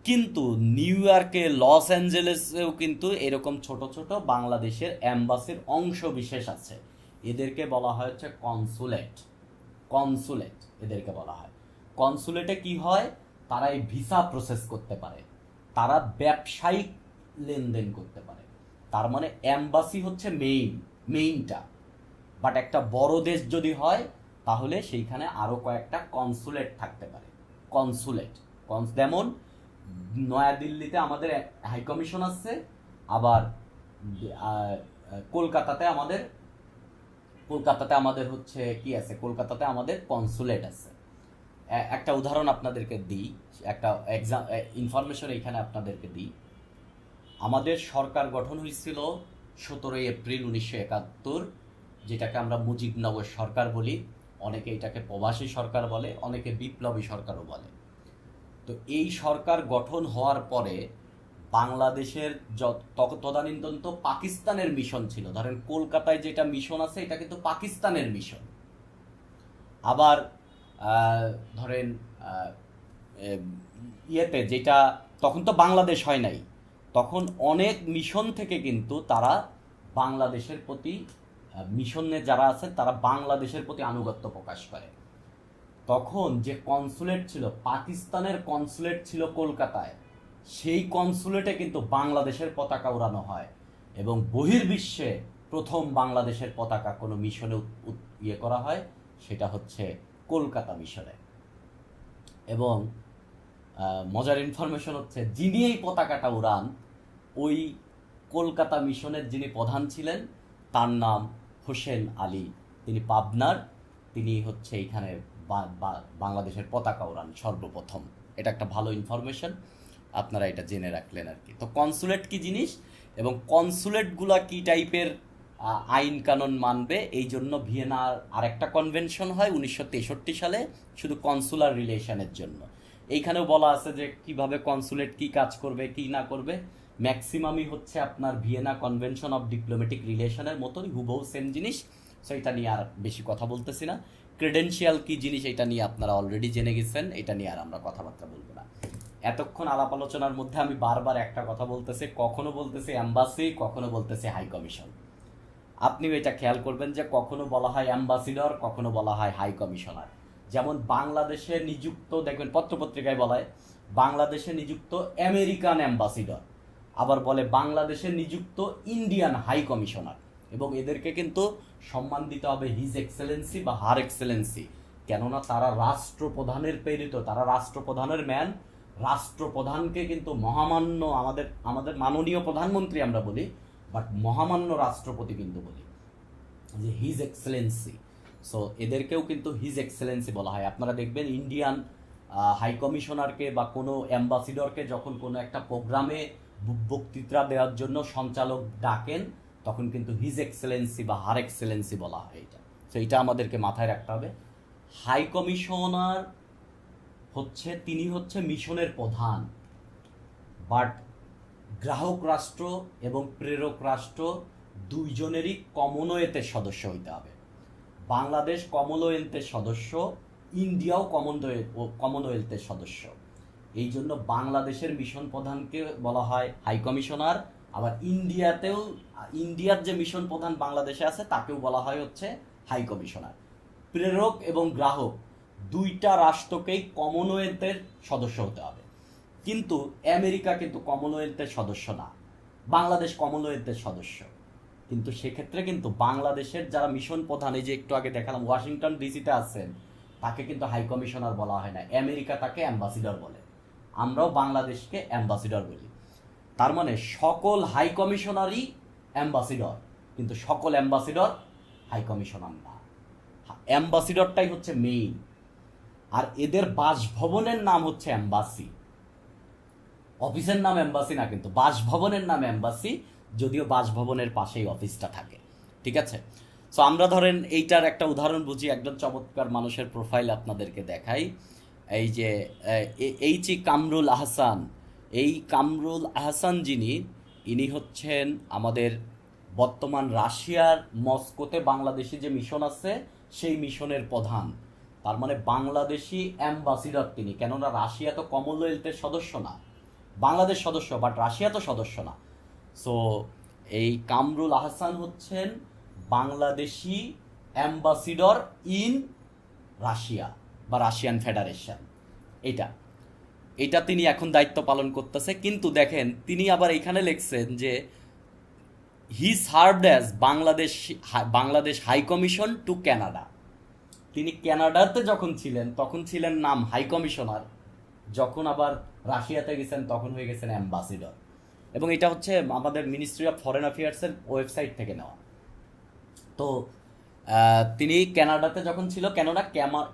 কিন্তু নিউ ইয়র্কে, লস অ্যাঞ্জেলেসেও কিন্তু এরকম ছোট ছোট বাংলাদেশের এম্বাসির অংশ বিশেষ আছে। এদেরকে বলা হয় হচ্ছে কনসুলেট এদেরকে বলা হয়। কনসুলেটে কি হয়, তারা এই ভিসা প্রসেস করতে পারে, তারা ব্যবসায়িক লেনদেন করতে পারে। তার মানে এম্বাসি হচ্ছে মেইনটা, বাট একটা বড় দেশ যদি হয় তাহলে সেইখানে আরও কয়েকটা কনসুলেট থাকতে পারে। যেমন নয়াদিল্লিতে আমাদের হাই কমিশন আছে, আবার কলকাতাতে আমাদের কলকাতাতে আমাদের হচ্ছে কি আছে, কলকাতাতে আমাদের কনসুলেট আছে। একটা উদাহরণ আপনাদেরকে দিই, একটা এক্সাম ইনফরমেশন এখানে আপনাদেরকে দিই। আমাদের সরকার গঠন হয়েছিল 17 এপ্রিল 1971, যেটাকে আমরা মুজিবনগর সরকার বলি। অনেকে এটাকে প্রবাসী সরকার বলে, অনেকে বিপ্লবী সরকারও বলে। তো এই সরকার গঠন হওয়ার পরে বাংলাদেশের তদানীন্তন তো পাকিস্তানের মিশন ছিল। ধরেন কলকাতায় যেটা মিশন আছে এটা কিন্তু পাকিস্তানের মিশন। আবার ধরেন ইয়েতে যেটা তখন তো বাংলাদেশ হয় নাই, তখন অনেক মিশন থেকে কিন্তু তারা বাংলাদেশের প্রতি মিশনে যারা আছে তারা বাংলাদেশের প্রতি আনুগত্য প্রকাশ করে। তখন যে কনসুলেট ছিল, পাকিস্তানের কনসুলেট ছিল কলকাতায়, সেই কনসুলেটে কিন্তু বাংলাদেশের পতাকা উড়ানো হয় এবং বহির্বিশ্বে প্রথম বাংলাদেশের পতাকা কোনো মিশনে ইয়ে করা হয়, সেটা হচ্ছে কলকাতা মিশনে। এবং মজার ইনফরমেশন হচ্ছে যিনি এই পতাকাটা উড়ান, ওই কলকাতা মিশনের যিনি প্রধান ছিলেন তার নাম হোসেন আলী। তিনি পাবনার, তিনি হচ্ছে এইখানে বাংলাদেশের পতাকা উড়ান সর্বপ্রথম। এটা একটা ভালো ইনফরমেশন, আপনারা এটা জেনে রাখলেন আর কি। তো কনসুলেট কি জিনিস এবং কনসুলেটগুলা কি টাইপের আইন কানুন মানবে, এই জন্য ভিয়েনার আরেকটা কনভেনশন হয় 1963 সালে, শুধু কনসুলার রিলেশনের জন্য। এইখানেও বলা আছে যে কিভাবে কনসুলেট কি কাজ করবে কি না করবে। ম্যাক্সিমামই হচ্ছে আপনার ভিয়েনা কনভেনশন অফ ডিপ্লোম্যাটিক রিলেশনের মতোই হুবহু সেম জিনিস। সো এটা নিয়ে আর বেশি কথা বলতেছি না। ক্রেডেনশিয়াল কি জিনিস এটা নিয়ে আপনারা অলরেডি জেনে গেছেন, এটা নিয়ে আর আমরা কথাবার্তা বলবো না। এতক্ষণ আলাপ আলোচনার মধ্যে আমি বারবার একটা কথা বলতেছি, কখনো বলতেছি অ্যাম্বাসি, কখনো বলতেছি হাই কমিশন। আপনিও এটা খেয়াল করবেন যে কখনো বলা হয় অ্যাম্বাসিডর, কখনো বলা হয় হাই কমিশনার। যেমন বাংলাদেশে নিযুক্ত দেখবেন পত্রপত্রিকায় বলা হয় বাংলাদেশে নিযুক্ত আমেরিকান অ্যাম্বাসিডর, আবার বলে বাংলাদেশে নিযুক্ত ইন্ডিয়ান হাই কমিশনার। এবং এদেরকে কিন্তু সম্মান দিতে হবে হিজ এক্সেলেন্সি বা হার এক্সেলেন্সি, কেননা তারা রাষ্ট্রপ্রধানের প্রেরিত, তারা রাষ্ট্রপ্রধানের ম্যান। রাষ্ট্রপ্রধানকে কিন্তু মহামান্য, আমাদের মাননীয় প্রধানমন্ত্রী আমরা বলি, বাট মহামান্য রাষ্ট্রপতি কিন্তু বলি যে হিজ এক্সেলেন্সি। সো এদেরকেও কিন্তু হিজ এক্সেলেন্সি বলা হয়। আপনারা দেখবেন ইন্ডিয়ান হাই কমিশনারকে বা কোনো অ্যাম্বাসিডরকে যখন কোনো একটা প্রোগ্রামে বক্তৃতা দেওয়ার জন্য সঞ্চালক ডাকেন, তখন কিন্তু হিজ এক্সেলেন্সি বা হার এক্সেলেন্সি বলা হয় এটা। সো এটা আমাদেরকে মাথায় রাখতে হবে। হাই কমিশনার হচ্ছে, তিনি হচ্ছে মিশনের প্রধান, বাট গ্রাহক রাষ্ট্র এবং প্রেরক রাষ্ট্র দুইজনেরই কমনওয়েলথের সদস্য হইতে হবে। বাংলাদেশ কমনওয়েলথের সদস্য, ইন্ডিয়াও কমনওয়েলথের সদস্য। এই জন্য বাংলাদেশের মিশন প্রধানকে বলা হয় হাই কমিশনার, আবার ইন্ডিয়ার যে মিশন প্রধান বাংলাদেশে আছে তাকেও বলা হয় হচ্ছে হাই কমিশনার। প্রেরক এবং গ্রাহক দুইটা রাষ্ট্রকেই কমনওয়েলথের সদস্য হতে হবে। কিন্তু আমেরিকা কিন্তু কমনওয়েলথের সদস্য না, বাংলাদেশ কমনওয়েলথের সদস্য। কিন্তু সেক্ষেত্রে কিন্তু বাংলাদেশের যারা মিশন প্রধান, এই যে একটু আগে দেখালাম ওয়াশিংটন ডিসিতে আছেন, তাকে কিন্তু হাই কমিশনার বলা হয় না, আমেরিকা তাকে অ্যাম্বাসিডর বলে। আমরাও বাংলাদেশকে অ্যাম্বাসিডর বলি। তার মানে সকল হাই কমিশনারই অ্যাম্বাসিডর, কিন্তু সকল অ্যাম্বাসিডর হাই কমিশনার না। অ্যাম্বাসিডরটাই হচ্ছে মেইন। আর এদের বাসভবনের নাম হচ্ছে অ্যাম্বাসি, অফিসের নাম অ্যাম্বাসি না, কিন্তু বাসভবনের নাম অ্যাম্বাসি, যদিও বাসভবনের পাশেই অফিসটা থাকে। ঠিক আছে। সো আমরা ধরেন এইটার একটা উদাহরণ বুঝি, একজন চমৎকার মানুষের প্রোফাইল আপনাদেরকে দেখাই। এই যে এইচ.ই. কামরুল আহসান, এই কামরুল আহসান ইনি হচ্ছেন আমাদের বর্তমান রাশিয়ার মস্কোতে বাংলাদেশি যে মিশন আছে সেই মিশনের প্রধান। তার মানে বাংলাদেশি অ্যাম্বাসিডর তিনি, কেননা রাশিয়া তো কমনওয়েলথের সদস্য না, বাংলাদেশ সদস্য বাট রাশিয়া তো সদস্য না। সো এই কামরুল আহসান হচ্ছেন বাংলাদেশি অ্যাম্বাসিডর ইন রাশিয়া বা রাশিয়ান ফেডারেশন। এটা তিনি এখন দায়িত্ব পালন করতেছে। কিন্তু দেখেন তিনি আবার এখানে লিখছেন যে he served as Bangladesh high commission to Canada. তিনি কানাডাতে যখন ছিলেন তখন ছিলেন নাম হাই কমিশনার, যখন আবার রাশিয়াতে গেছেন তখন হয়ে গেছেন অ্যাম্বাসিডর। এবং এটা হচ্ছে আমাদের মিনিস্ট্রি অফ ফরেন অ্যাফেয়ার্সের ওয়েবসাইট থেকে নেওয়া। তো তিনি কানাডাতে যখন ছিল,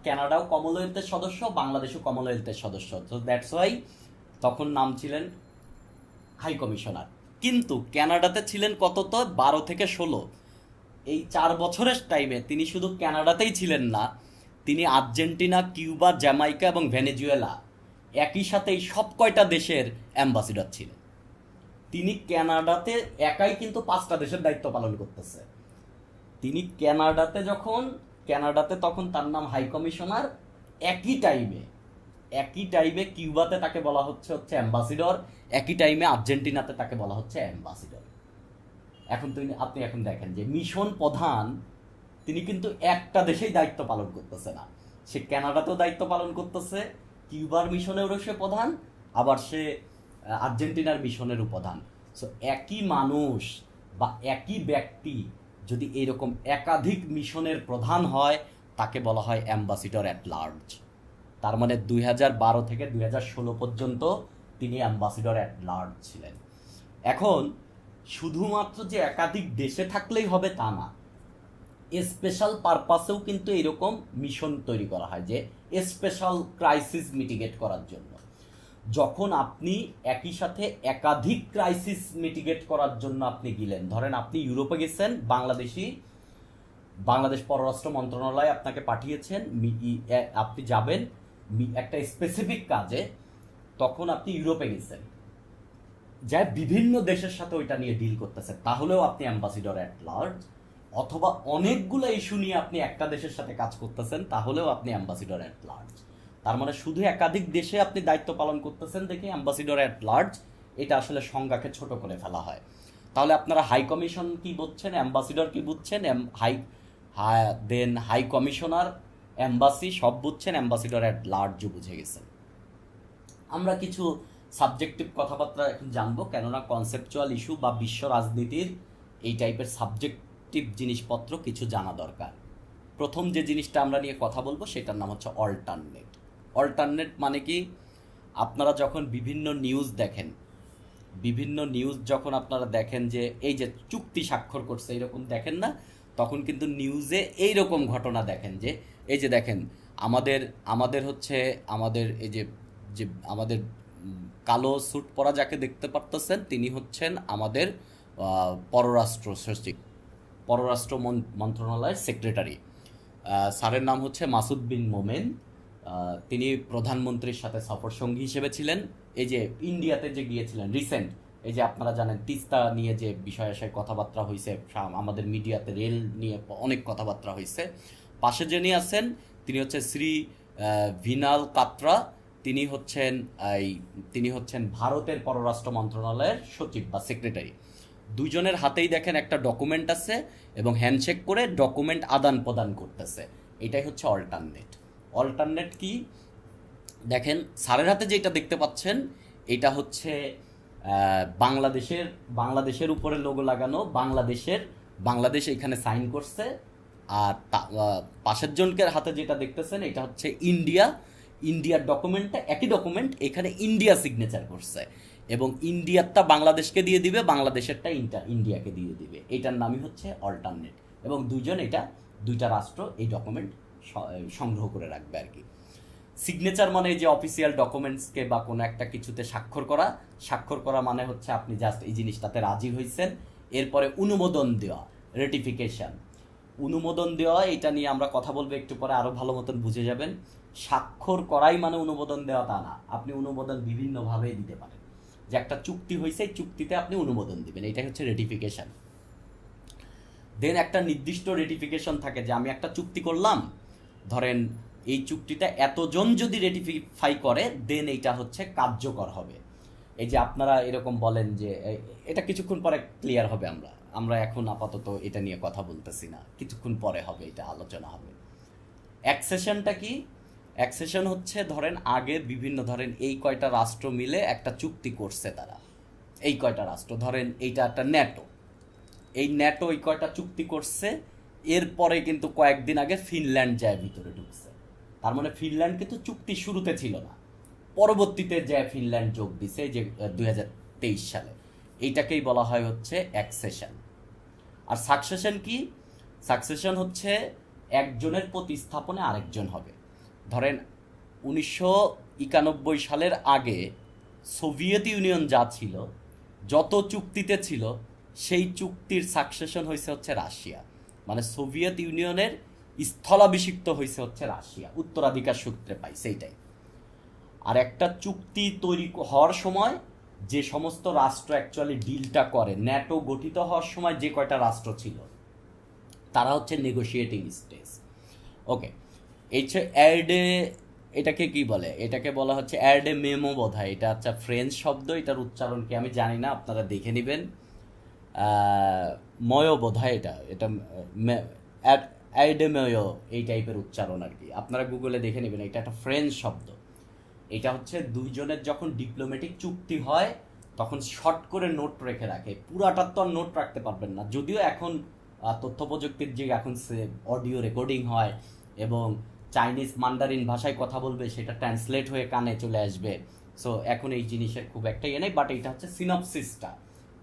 কানাডাও কমনওয়েলথের সদস্য, বাংলাদেশও কমনওয়েলথের সদস্য, তো দ্যাটস ওয়াই তখন নাম ছিলেন হাই কমিশনার। কিন্তু কানাডাতে ছিলেন কত, তো 12 থেকে 16। এই 4 বছরের টাইমে তিনি শুধু কানাডাতেই ছিলেন না, তিনি আর্জেন্টিনা, কিউবা, জ্যামাইকা এবং ভেনেজুয়েলা একই সাথে এই সব কয়টা দেশের অ্যাম্বাসিডর ছিলেন। তিনি কানাডাতে একাই কিন্তু 5টা দেশের দায়িত্ব পালন করতেছে। তিনি কানাডাতে তখন তার নাম হাই কমিশনার। একই টাইমে কিউবাতে তাকে বলা হচ্ছে অ্যাম্বাসিডর, একই টাইমে আর্জেন্টিনাতে তাকে বলা হচ্ছে অ্যাম্বাসিডর। আপনি এখন দেখেন যে মিশন প্রধান তিনি কিন্তু একটা দেশেই দায়িত্ব পালন করতেছে না, সে কানাডাতেও দায়িত্ব পালন করতেছে, কিউবার মিশনেরও সে প্রধান, আবার সে আর্জেন্টিনার মিশনেরও প্রধান। সো একই মানুষ বা একই ব্যক্তি যদি এইরকম একাধিক মিশনের প্রধান হয়, তাকে বলা হয় অ্যাম্বাসিডর অ্যাট লার্জ। তার মানে 2012 থেকে 2016 পর্যন্ত তিনি অ্যাম্বাসিডর অ্যাট লার্জ ছিলেন। এখন শুধুমাত্র যে একাধিক দেশে থাকলেই হবে তা না, স্পেশাল পারপাসেও কিন্তু এরকম মিশন তৈরি করা হয়, যে স্পেশাল ক্রাইসিস মিটিগেট করার জন্য। যখন আপনি একই সাথে একাধিক ক্রাইসিস মিটিগেট করার জন্য আপনি গেলেন, ধরেন আপনি ইউরোপে গেছেন, বাংলাদেশ পররাষ্ট্র মন্ত্রণালয় আপনাকে পাঠিয়েছেন, আপনি যাবেন একটা স্পেসিফিক কাজে, তখন আপনি ইউরোপে গেছেন, যা বিভিন্ন দেশের সাথে ওইটা নিয়ে ডিল করতেছে, তাহলেও আপনি অ্যাম্বাসিডর অ্যাট লার্জ। অথবা অনেকগুলো ইস্যু নিয়ে আপনি একটা দেশের সাথে কাজ করতেছেন, তাহলেও আপনি অ্যাম্বাসিডর অ্যাট লার্জ। তার মানে শুধু একাধিক দেশে আপনি দায়িত্ব পালন করতেছেন দেখে অ্যাম্বাসিডর অ্যাট লার্জ, এটা আসলে সংজ্ঞাকে ছোট করে ফেলা হয়। তাহলে আপনারা হাই কমিশন কি বুঝছেন, অ্যাম্বাসিডর কি বুঝছেন, হাই কমিশনার, অ্যাম্বাসি সব বুঝছেন, অ্যাম্বাসিডর অ্যাট লার্জও বুঝে গেছেন। আমরা কিছু সাবজেক্টিভ কথাবার্তা এখন জানবো, কেননা কনসেপচুয়াল ইস্যু বা বিশ্ব রাজনীতির এই টাইপের সাবজেক্টিভ জিনিসপত্র কিছু জানা দরকার। প্রথম যে জিনিসটা আমরা নিয়ে কথা বলবো সেটার নাম হচ্ছে অল্টারনেট। অল্টারনেট মানে কি, আপনারা যখন বিভিন্ন নিউজ যখন আপনারা দেখেন যে এই যে চুক্তি স্বাক্ষর করছে এরকম দেখেন না, তখন কিন্তু নিউজে এইরকম ঘটনা দেখেন যে এই যে দেখেন আমাদের এই যে যে আমাদের কালো স্যুট পরা যাকে দেখতে পারতেছেন, তিনি হচ্ছেন আমাদের পররাষ্ট্র মন্ত্রণালয়ের সেক্রেটারি। স্যারের নাম হচ্ছে মাসুদ বিন মোমেন। তিনি প্রধানমন্ত্রীর সাথে সফর সঙ্গী হিসেবে ছিলেন। এই যে ইন্ডিয়াতে যে গিয়েছিলেন রিসেন্ট, এই যে আপনারা জানেন তিস্তা নিয়ে যে বিষয় আশয় কথাবার্তা হয়েছে, আমাদের মিডিয়াতে রেল নিয়ে অনেক কথাবার্তা হয়েছে। পাশে যিনি আছেন তিনি হচ্ছে শ্রী ভিনাল কাত্রা। তিনি হচ্ছেন ভারতের পররাষ্ট্র মন্ত্রণালয়ের সচিব বা সেক্রেটারি। দুইজনের হাতেই দেখেন একটা ডকুমেন্ট আছে এবং হ্যান্ডশেক করে ডকুমেন্ট আদান প্রদান করতেছে। এটাই হচ্ছে অল্টারনেট কি, দেখেন স্যারের হাতে যেটা দেখতে পাচ্ছেন এটা হচ্ছে বাংলাদেশের উপরে লোগো লাগানো, বাংলাদেশ এখানে সাইন করছে। আর পাশের জনকের হাতে যেটা দেখতেছেন এটা হচ্ছে ইন্ডিয়ার ডকুমেন্টটা, একই ডকুমেন্ট, এখানে ইন্ডিয়া সিগনেচার করছে এবং ইন্ডিয়ারটা বাংলাদেশকে দিয়ে দিবে, বাংলাদেশেরটা ইন্ডিয়াকে দিয়ে দিবে। এটার নামই হচ্ছে অল্টারনেট। এবং দুইটা রাষ্ট্র এই ডকুমেন্ট সংগ্রহ করে রাখবে আর কি। সিগনেচার মানে যে অফিসিয়াল ডকুমেন্টসকে বা কোনো একটা কিছুতে স্বাক্ষর করা মানে হচ্ছে আপনি জাস্ট এই জিনিসটাতে রাজি হয়েছেন। এরপরে অনুমোদন দেওয়া, অনুমোদন দেওয়া, এটা নিয়ে আমরা কথা বলবো একটু পরে, আরো ভালো মতন বুঝে যাবেন। স্বাক্ষর করাই মানে অনুমোদন দেওয়া তা না, আপনি অনুমোদন বিভিন্নভাবে দিতে পারেন। যে একটা চুক্তি হয়েছে, এই চুক্তিতে আপনি অনুমোদন দিবেন, এটাই হচ্ছে রেটিফিকেশন। দেন একটা নির্দিষ্ট রেটিফিকেশন থাকে, যে আমি একটা চুক্তি করলাম, ধরেন এই চুক্তিটা এতজন যদি রেটিফাই করে দেন এইটা হচ্ছে কার্যকর হবে। এই যে আপনারা এরকম বলেন যে এটা কিছুক্ষণ পরে ক্লিয়ার হবে, আমরা এখন আপাতত এটা নিয়ে কথা বলতেছি না, কিছুক্ষণ পরে হবে, এটা আলোচনা হবে। অ্যাকসেশনটা কি, অ্যাকসেশন হচ্ছে ধরেন ধরেন এই কয়টা রাষ্ট্র মিলে একটা চুক্তি করছে, তারা এই কয়টা রাষ্ট্র, ধরেন এইটা একটা ন্যাটো, এই কয়টা চুক্তি করছে, এরপরে কিন্তু কয়েকদিন আগে ফিনল্যান্ড যায় ভিতরে ঢুকছে। তার মানে ফিনল্যান্ড কিন্তু চুক্তি শুরুতে ছিল না, পরবর্তীতে যায় ফিনল্যান্ড যোগ দিছে যে 2023 সালে। এইটাকেই বলা হয় হচ্ছে অ্যাকসেশন। আর সাকসেশন কি, সাকসেশন হচ্ছে একজনের প্রতিস্থাপনে আরেকজন হবে। ধরেন 1991 সালের আগে সোভিয়েত ইউনিয়ন যা ছিল, যত চুক্তিতে ছিল, সেই চুক্তির সাকসেশন হয়েছে হচ্ছে রাশিয়া। মানে সোভিয়েত ইউনিয়নের স্থলাভিষিক্ত হয়েছে হচ্ছে রাশিয়া, উত্তরাধিকার সূত্রে পাই সেইটাই। আর একটা চুক্তি তৈরি হওয়ার সময় যে সমস্ত রাষ্ট্র অ্যাকচুয়ালি ডিলটা করে, ন্যাটো গঠিত হওয়ার সময় যে কয়টা রাষ্ট্র ছিল তারা হচ্ছে নেগোশিয়েটিং স্টেজ। ওকে, এই হচ্ছে অ্যাডে, এটাকে কি বলে, এটাকে বলা হচ্ছে অ্যাডে মেমো বোধ হয়, এটা হচ্ছে ফ্রেঞ্চ শব্দ, এটার উচ্চারণ কি আমি জানি না, আপনারা দেখে নেবেন। ময় বোধ হয় এটা এটা অ্যাডেমেয় এই টাইপের উচ্চারণ আর কি, আপনারা গুগলে দেখে নেবেন, এটা একটা ফ্রেঞ্চ শব্দ। এটা হচ্ছে দুইজনের যখন ডিপ্লোম্যাটিক চুক্তি হয় তখন শর্ট করে নোট রেখে রাখে, পুরাটার তো আর নোট রাখতে পারবেন না, যদিও এখন তথ্য প্রযুক্তির যে এখন অডিও রেকর্ডিং হয় এবং চাইনিজ মান্ডারিন ভাষায় কথা বলবে, সেটা ট্রান্সলেট হয়ে কানে চলে আসবে। সো এখন এই জিনিসের খুব একটা ইয়ে নেই, বাট এটা হচ্ছে সিনপসিসটা,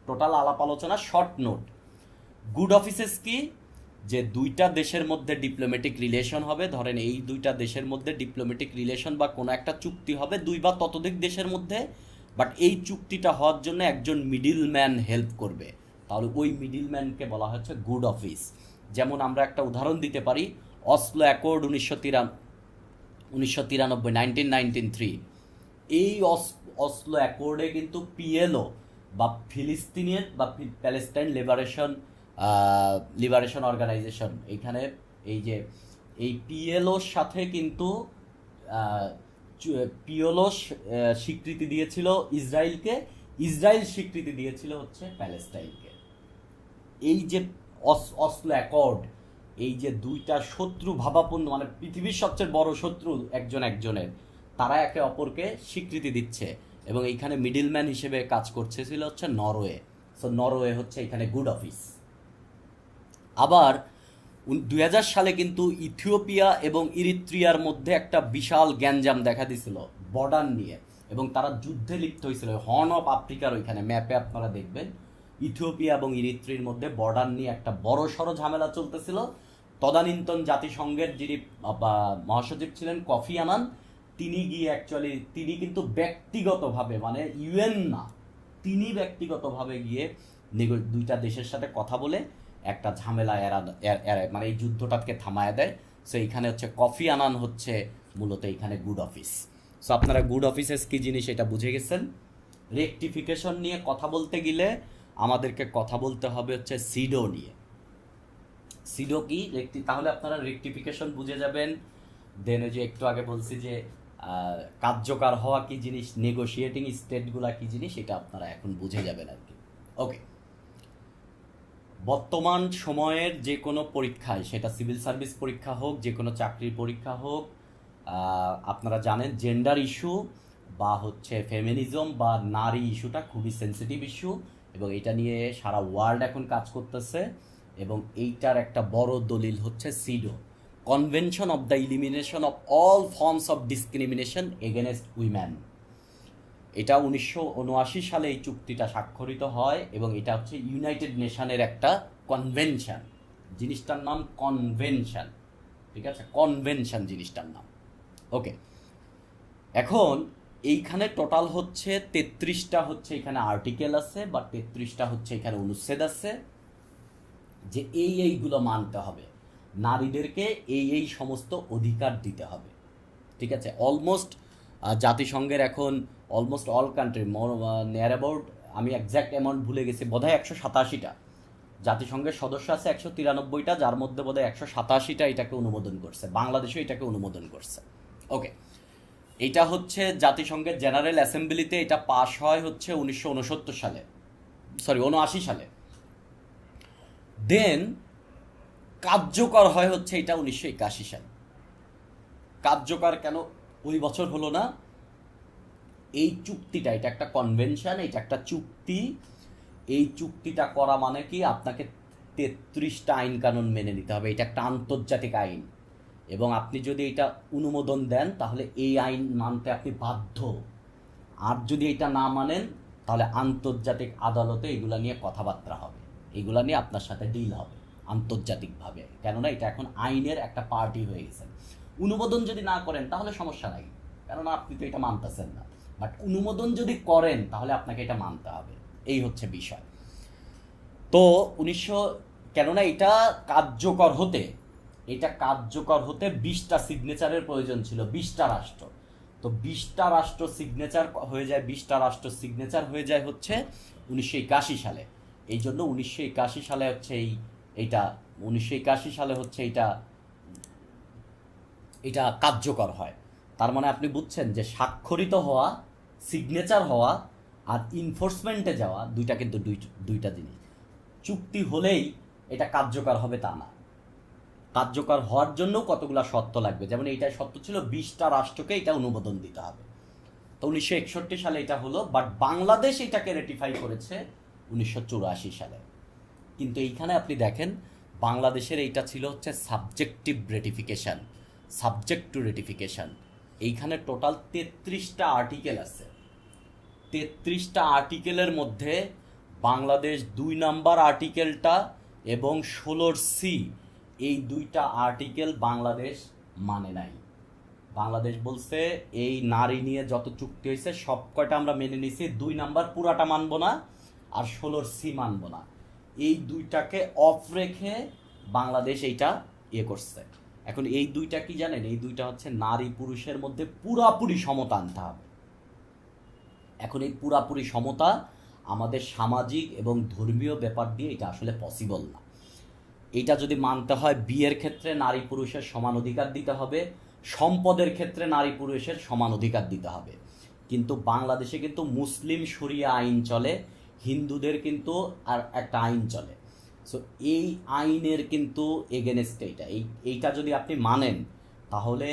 টোটাল আলাপ আলোচনা শর্ট নোট। গুড অফিসেস কি, যে দুইটা দেশের মধ্যে ডিপ্লোম্যাটিক রিলেশন হবে, ধরেন এই দুইটা দেশের মধ্যে ডিপ্লোম্যাটিক রিলেশন বা কোনো একটা চুক্তি হবে দুই বা ততোধিক দেশের মধ্যে, বাট এই চুক্তিটা হওয়ার জন্য একজন মিডিল ম্যান হেল্প করবে, তাহলে ওই মিডিল ম্যানকে বলা হচ্ছে গুড অফিস। যেমন আমরা একটা উদাহরণ দিতে পারি, অসলো অ্যাকর্ড 1993, 1993, এই অসলো অ্যাকর্ডে কিন্তু পিএলও বা ফিলিস্তিনের বা প্যালেস্টাইন লিবারেশন অর্গানাইজেশন, এইখানে এই যে এই পিএলওর সাথে কিন্তু পিএলও স্বীকৃতি দিয়েছিল ইসরায়েলকে, ইসরায়েল স্বীকৃতি দিয়েছিল হচ্ছে প্যালেস্টাইনকে। এই যে অসলো অ্যাকর্ড, এই যে দুইটা শত্রু ভাবাপন্ন, মানে পৃথিবীর সবচেয়ে বড় শত্রু একজনের, তারা একে অপরকে স্বীকৃতি দিচ্ছে, এবং এইখানে মিডিলম্যান হিসেবে কাজ করছে ছিল হচ্ছে নরওয়ে। সো নরওয়ে হচ্ছে এখানে গুড অফিস। আবার 2000 সালে কিন্তু ইথিওপিয়া এবং ইরিত্রিয়ার মধ্যে একটা বিশাল গ্যাঞ্জাম দেখা দিছিল বর্ডার নিয়ে, এবং তারা যুদ্ধে লিপ্ত হয়েছিল হর্ন অফ আফ্রিকার ওইখানে, ম্যাপে আপনারা দেখবেন ইথিওপিয়া এবং ইরিত্রির মধ্যে বর্ডার নিয়ে একটা বড় সড়ো ঝামেলা চলতেছিল। তদানীন্তন জাতিসংঘের যিনি মহাসচিব ছিলেন কফি আনান, তিনি গিয়ে অ্যাকচুয়ালি তিনি কিন্তু ব্যক্তিগতভাবে, মানে ইউএন না, তিনি ব্যক্তিগতভাবে গিয়ে দুইটা দেশের সাথে কথা বলে একটা ঝামেলা মানে এই যুদ্ধটাকে থামায় দেয়। সো এইখানে হচ্ছে কফি আনান হচ্ছে মূলত এইখানে গুড অফিস। সো আপনারা গুড অফিসেস কি জিনিস এটা বুঝে গেছেন। রেকটিফিকেশন নিয়ে কথা বলতে গেলে আমাদেরকে কথা বলতে হবে হচ্ছে সিডো নিয়ে। সিডো কি, তাহলে আপনারা রেকটিফিকেশন বুঝে যাবেন। দেন ওই যে একটু আগে বলছি যে কার্যকর হওয়া কি জিনিস, নেগোশিয়েটিং স্টেটগুলা কি জিনিস, এটা আপনারা এখন বুঝে যাবেন আর কি। ওকে, বর্তমান সময়ের যে কোনো পরীক্ষায়, সেটা সিভিল সার্ভিস পরীক্ষা হোক, যে কোনো চাকরির পরীক্ষা হোক, আপনারা জানেন জেন্ডার ইস্যু বা হচ্ছে ফেমিনিজম বা নারী ইস্যুটা খুবই সেন্সিটিভ ইস্যু, এবং এটা নিয়ে সারা ওয়ার্ল্ড এখন কাজ করতেছে। এবং এইটার একটা বড় দলিল হচ্ছে CEDAW, convention of the elimination of all forms of discrimination against women. এটা 1979 সালে এই চুক্তিটা স্বাক্ষরিত হয়, এবং এটা হচ্ছে ইউনাইটেড নেশনের একটা কনভেনশন, জিনিসটার নাম কনভেনশন, ঠিক আছে, কনভেনশন জিনিসটার নাম। ওকে, এখন এইখানে টোটাল হচ্ছে 33টা হচ্ছে এখানে আর্টিকেল আছে, বা 33টা হচ্ছে এখানে অনুচ্ছেদ আছে, যে এইগুলো মানতে হবে, নারীদেরকে এই সমস্ত অধিকার দিতে হবে, ঠিক আছে। অলমোস্ট জাতিসংঘের এখন almost all country, near about, আমি একজ্যাক্ট অ্যামাউন্ট ভুলে গেছি, বোধহয় 187টা জাতিসংঘের সদস্য আছে, 193টা, যার মধ্যে বোধহয় 187টা এটাকে অনুমোদন করছে, বাংলাদেশও এটাকে অনুমোদন করছে। ওকে, এটা হচ্ছে জাতিসংঘের জেনারেল অ্যাসেম্বলিতে এটা পাশ হয় হচ্ছে 1969 সালে, 79 সালে। দেন কার্যকর হয় হচ্ছে এটা 1981 সালে। কার্যকর কেন ওই বছর হলো না? এই চুক্তিটা, এটা একটা কনভেনশন, এটা একটা চুক্তি, এই চুক্তিটা করা মানে কি, আপনাকে 33টা আইন কানুন মেনে নিতে হবে, এটা একটা আন্তর্জাতিক আইন, এবং আপনি যদি এটা অনুমোদন দেন তাহলে এই আইন মানতে আপনি বাধ্য, আর যদি এটা না মানেন তাহলে আন্তর্জাতিক আদালতে এগুলা নিয়ে কথাবার্তা হবে, এগুলা নিয়ে আপনার সাথে ডিল হবে। আন্তর্জাতিকভাবে, কেননা এটা এখন আইনের একটা পার্টি হয়ে গেছে। অনুমোদন যদি না করেন তাহলে সমস্যা নাই, কেননা আপনি তো এটা মানতেছেন না, বাট অনুমোদন যদি করেন তাহলে আপনাকে এটা মানতে হবে, এই হচ্ছে বিষয়। তো 1900, কেননা এটা কার্যকর হতে 20টা সিগনেচারের প্রয়োজন ছিল, 20টা রাষ্ট্র। তো 20টা রাষ্ট্র সিগনেচার হয়ে যায়, 20টা রাষ্ট্র সিগনেচার হয়ে যায় হচ্ছে 1981 সালে। এই জন্য 1981 সালে হচ্ছে এইটা 1981 সালে হচ্ছে এটা কার্যকর হয়। তার মানে আপনি বুঝছেন যে স্বাক্ষরিত হওয়া, সিগনেচার হওয়া আর ইনফোর্সমেন্টে যাওয়া দুইটা কিন্তু দুইটা জিনিস। চুক্তি হলেই এটা কার্যকর হবে তা না, কার্যকর হওয়ার জন্য কতগুলো শর্ত লাগবে। যেমন এইটার শর্ত ছিল 20টা রাষ্ট্রকে এটা অনুমোদন দিতে হবে। তো 1961 সালে এটা হলো, বাট বাংলাদেশ এটাকে রেটিফাই করেছে 1984 সালে। কিন্তু এইখানে আপনি দেখেন বাংলাদেশের এইটা ছিল হচ্ছে subjective ratification, subject to ratification. এইখানে টোটাল 33টা আর্টিকেল আছে। 33টা আর্টিকেলের মধ্যে বাংলাদেশ 2 নাম্বার আর্টিকেলটা এবং 16 সি, এই দুইটা আর্টিকেল বাংলাদেশ মানে নাই। বাংলাদেশ বলছে এই নারী নিয়ে যত চুক্তি হয়েছে সব কয়টা আমরা মেনে নিছি, 2 নাম্বার পুরাটা মানবো না, আর 16 সি মানবো না। এই দুইটাকে অফ রেখে বাংলাদেশ এইটা করছে। এখন এই দুইটা কি জানেন, এই দুইটা হচ্ছে নারী পুরুষের মধ্যে পুরাপুরি সমতা আনতে হবে। এখন এই পুরাপুরি সমতা আমাদের সামাজিক এবং ধর্মীয় ব্যাপার দিয়ে এটা আসলে পসিবল না। এটা যদি মানতে হয়, বিয়ের ক্ষেত্রে নারী পুরুষের সমান অধিকার দিতে হবে, সম্পদের ক্ষেত্রে নারী পুরুষের সমান অধিকার দিতে হবে। কিন্তু বাংলাদেশে কিন্তু মুসলিম শরিয়া আইন চলে, হিন্দুদের কিন্তু আর একটা আইন চলে। সো এই আইনের কিন্তু এগেনস্টে এইটা যদি আপনি মানেন, তাহলে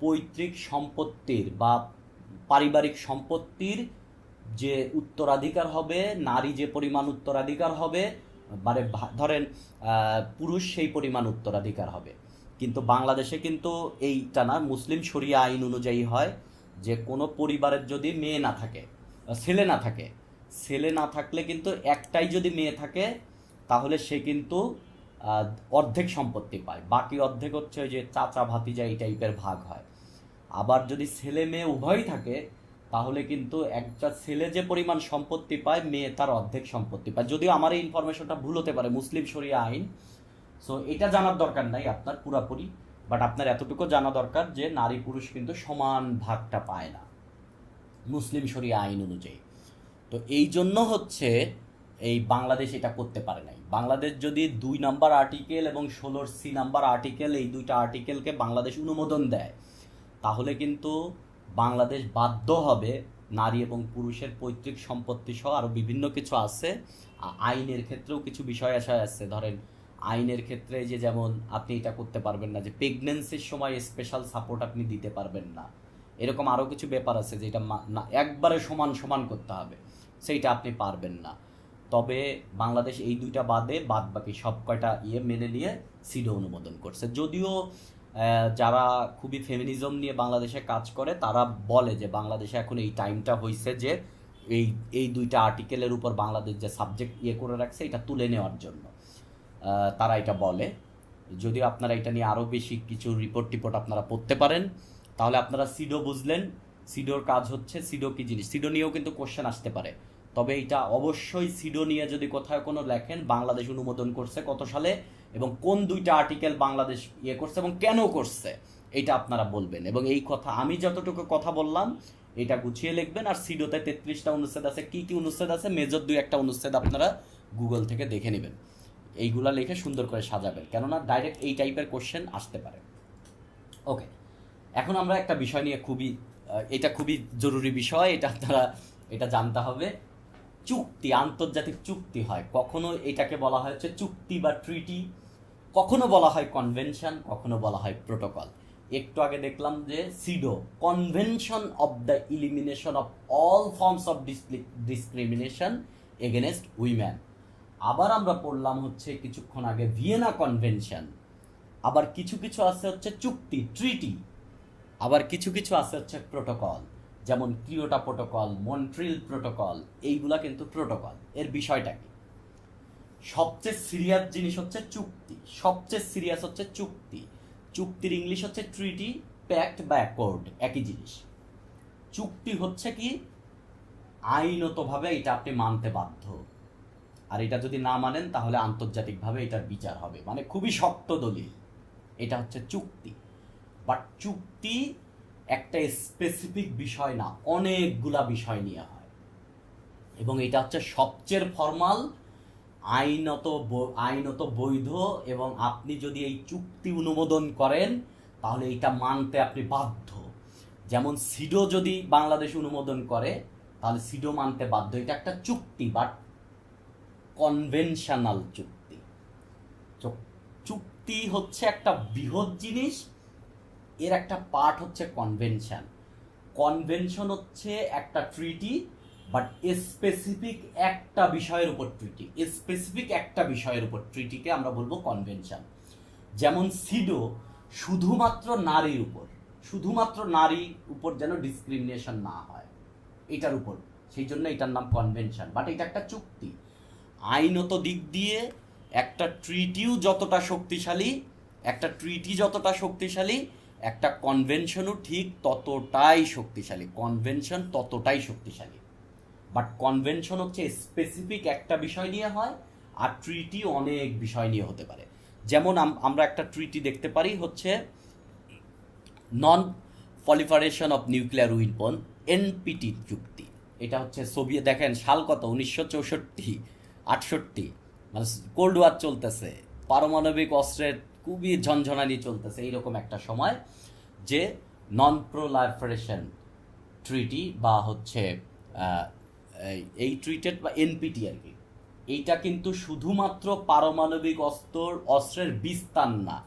পৈতৃক সম্পত্তির বা পারিবারিক সম্পত্তির যে উত্তরাধিকার হবে, নারী যে পরিমাণ উত্তরাধিকার হবে, মানে ধরেন পুরুষ সেই পরিমাণ উত্তরাধিকার হবে। কিন্তু বাংলাদেশে কিন্তু এইটা না, মুসলিম শরিয়া আইন অনুযায়ী হয় যে কোনো পরিবারের যদি মেয়ে না থাকে, ছেলে না থাকলে কিন্তু একটাই যদি মেয়ে থাকে তাহলে সে কিন্তু অর্ধেক সম্পত্তি পায়, বাকি অর্ধেক হচ্ছে ওই যে চাচা ভাতিজা এই টাইপের ভাগ হয়। আবার যদি ছেলে মেয়ে উভয়ই থাকে তাহলে কিন্তু একটা ছেলে যে পরিমাণ সম্পত্তি পায়, মেয়ে তার অর্ধেক সম্পত্তি পায়। যদিও আমার এই ইনফরমেশনটা ভুল হতে পারে, মুসলিম শরিয়া আইন, সো এটা জানার দরকার নাই আপনার পুরাপুরি, বাট আপনার এতটুকু জানা দরকার যে নারী পুরুষ কিন্তু সমান ভাগটা পায় না মুসলিম শরিয়া আইন অনুযায়ী। তো এই জন্য হচ্ছে এই বাংলাদেশ এটা করতে পারে নাই। বাংলাদেশ যদি 2 নাম্বার আর্টিকেল এবং 16 সি নাম্বার আর্টিকেল, এই দুইটা আর্টিকেলকে বাংলাদেশ অনুমোদন দেয়, তাহলে কিন্তু বাংলাদেশ বাধ্য হবে নারী এবং পুরুষের পৈতৃক সম্পত্তি সহ আরও বিভিন্ন কিছু আছে, আইনের ক্ষেত্রেও কিছু বিষয় আছে। ধরেন আইনের ক্ষেত্রে যে যেমন আপনি এটা করতে পারবেন না যে প্রেগনেন্সির সময় স্পেশাল সাপোর্ট আপনি দিতে পারবেন না, এরকম আরও কিছু ব্যাপার আছে যেটা না একবারে সমান করতে হবে, সেইটা আপনি পারবেন না। তবে বাংলাদেশ এই দুইটা বাদ বাকি সব কয়টা মেনে নিয়ে সিডো অনুমোদন করছে। যদিও যারা খুবই ফেমিনিজম নিয়ে বাংলাদেশে কাজ করে তারা বলে যে বাংলাদেশে এখন এই টাইমটা হয়েছে যে এই দুইটা আর্টিকেলের উপর বাংলাদেশ যে সাবজেক্ট করে রাখছে এটা তুলে নেওয়ার জন্য তারা এটা বলে। যদিও আপনারা এটা নিয়ে আরও বেশি কিছু রিপোর্ট আপনারা পড়তে পারেন, তাহলে আপনারা সিডো বুঝলেন। সিডোর কাজ হচ্ছে, সিডো কি জিনিস, সিডো নিয়েও কিন্তু কোশ্চেন আসতে পারে। তবে এটা অবশ্যই সিডো নিয়ে যদি কোথাও কোনো লেখেন বাংলাদেশ অনুমোদন করছে কত সালে এবং কোন দুইটা আর্টিকেল বাংলাদেশ করছে এবং কেন করছে, এটা আপনারা বলবেন। এবং এই কথা আমি যতটুকু কথা বললাম এটা গুছিয়ে লিখবেন। আর সিডোতে 33টা অনুচ্ছেদ আছে, কি অনুচ্ছেদ আছে, মেজর 2-1টা অনুচ্ছেদ আপনারা গুগল থেকে দেখে নেবেন, এইগুলা লিখে সুন্দর করে সাজাবেন, কেননা ডাইরেক্ট এই টাইপের কোশ্চেন আসতে পারে। ওকে, এখন আমরা একটা বিষয় নিয়ে এটা খুবই জরুরি বিষয়, এটা আপনারা এটা জানতে হবে। চুক্তি, আন্তর্জাতিক চুক্তি হয়, কখনো এটাকে বলা হয় হচ্ছে চুক্তি বা ট্রিটি, কখনো বলা হয় কনভেনশন, কখনো বলা হয় প্রোটোকল। একটু আগে দেখলাম যে CEDAW, convention of the elimination of all forms of discrimination against women. আবার আমরা পড়লাম হচ্ছে কিছুক্ষণ আগে ভিয়েনা কনভেনশন। আবার কিছু আছে হচ্ছে চুক্তি, ট্রিটি, আবার কিছু আছে হচ্ছে প্রোটোকল, যেমন কিয়োটো প্রোটোকল, মন্ট্রিল প্রোটোকল, এইগুলা কিন্তু প্রোটোকল। এর বিষয়টা কি? সবচেয়ে সিরিয়াস জিনিস হচ্ছে চুক্তি, সবচেয়ে সিরিয়াস হচ্ছে চুক্তি। চুক্তির ইংলিশ হচ্ছে ট্রিটি, প্যাক্ট বা অ্যাকর্ড, একই জিনিস। চুক্তি হচ্ছে কি আইনতভাবে এটা আপনি মানতে বাধ্য, আর এটা যদি না মানেন তাহলে আন্তর্জাতিকভাবে এটার বিচার হবে, মানে খুবই শক্ত দলিল। এটা হচ্ছে চুক্তি। বাট চুক্তি একটা স্পেসিফিক বিষয় না, অনেকগুলা বিষয় নিয়ে হয়, এবং এটা হচ্ছে সবচেয়ে ফর্মাল, আইনত বৈধ, এবং আপনি যদি এই চুক্তি অনুমোদন করেন তাহলে এটা মানতে আপনি বাধ্য। যেমন সিডো যদি বাংলাদেশ অনুমোদন করে তাহলে সিডো মানতে বাধ্য। এটা একটা চুক্তি, বাট কনভেনশনাল চুক্তি। চুক্তি হচ্ছে একটা বৃহৎ জিনিস, এর একটা পার্ট হচ্ছে কনভেনশন। কনভেনশন হচ্ছে একটা ট্রিটি, বাট স্পেসিফিক একটা বিষয়ের উপর ট্রিটি, স্পেসিফিক একটা বিষয়ের উপর ট্রিটিকে আমরা বলবো কনভেনশন। যেমন সিডো শুধুমাত্র নারীর উপর, শুধুমাত্র নারীর উপর যেন ডিসক্রিমিনেশন না হয় এটার উপর, সেই জন্য এটার নাম কনভেনশন। বাট এটা একটা চুক্তি। আইনত দিক দিয়ে একটা ট্রিটিও যতটা শক্তিশালী, একটা কনভেনশনও ঠিক ততটাই শক্তিশালী, কনভেনশন ততটাই শক্তিশালী। বাট কনভেনশন হচ্ছে স্পেসিফিক একটা বিষয় নিয়ে হয়, আর ট্রিটি অনেক বিষয় নিয়ে হতে পারে। যেমন আমরা একটা ট্রিটি দেখতে পারি হচ্ছে নন proliferation of nuclear weapon, NPT চুক্তি। এটা হচ্ছে সোভিয়েত, দেখেন সাল কত, 1964-68, মানে কোল্ড ওয়ার চলতেছে, পারমাণবিক অস্ত্রের খুবই ঝনঝনানি চলতেছে, এইরকম একটা সময় যে নন প্রলিফারেশন ট্রিটি বা হচ্ছে এই ট্রিটেড বা এনপিটি আর কি, এইটা কিন্তু শুধুমাত্র পারমাণবিক অস্ত্রের বিস্তার না,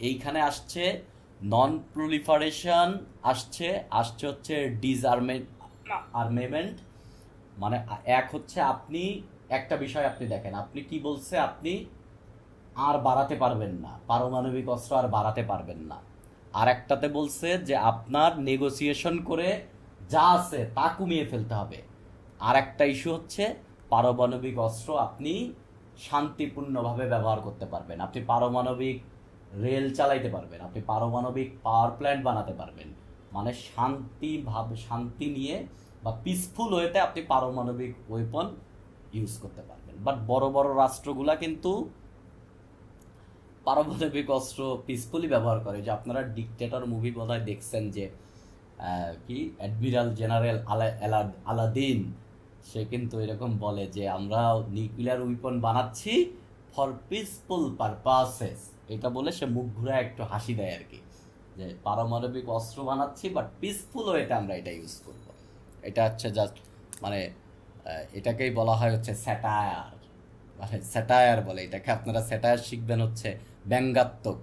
এইখানে আসছে নন প্রলিফারেশন, আসছে হচ্ছে আর্মেমেন্ট। মানে এক হচ্ছে আপনি একটা বিষয় আপনি দেখেন, আপনি কি বলছে, আপনি আর বাড়াতে পারবেন না, পারমাণবিক অস্ত্র আর বাড়াতে পারবেন না। আর একটাতে বলছে যে আপনার নেগোসিয়েশন করে যা আছে তা কমিয়ে ফেলতে হবে। আর একটা ইস্যু হচ্ছে পারমাণবিক অস্ত্র আপনি শান্তিপূর্ণভাবে ব্যবহার করতে পারবেন, আপনি পারমাণবিক রেল চালাইতে পারবেন, আপনি পারমাণবিক পাওয়ার প্ল্যান্ট বানাতে পারবেন, মানে শান্তি নিয়ে বা পিসফুল ওয়েতে আপনি পারমাণবিক ওয়েপন ইউজ করতে পারবেন। বাট বড় বড় রাষ্ট্রগুলা কিন্তু পারমাণবিক অস্ত্র পিসফুলি ব্যবহার করে। যে আপনারা ডিকটেটর মুভি বোধহয় দেখছেন, যে কি অ্যাডমিরাল জেনারেল আলাদিন, সে কিন্তু এরকম বলে যে আমরা নিউক্লিয়ার উইপন বানাচ্ছি ফর পিসফুল পারপাসেস, এটা বলে সে মুখ ঘুরে একটু হাসি দেয় আর কি, যে পারমাণবিক অস্ত্র বানাচ্ছি বাট পিসফুল ওয়েতে আমরা এটা ইউজ করব। এটা হচ্ছে জাস্ট মানে এটাকেই বলা হয় হচ্ছে স্যাটায়ার, মানে স্যাটায়ার বলে এটাকে। আপনারা স্যাটায়ার শিখবেন হচ্ছে ব্যঙ্গাত্মক,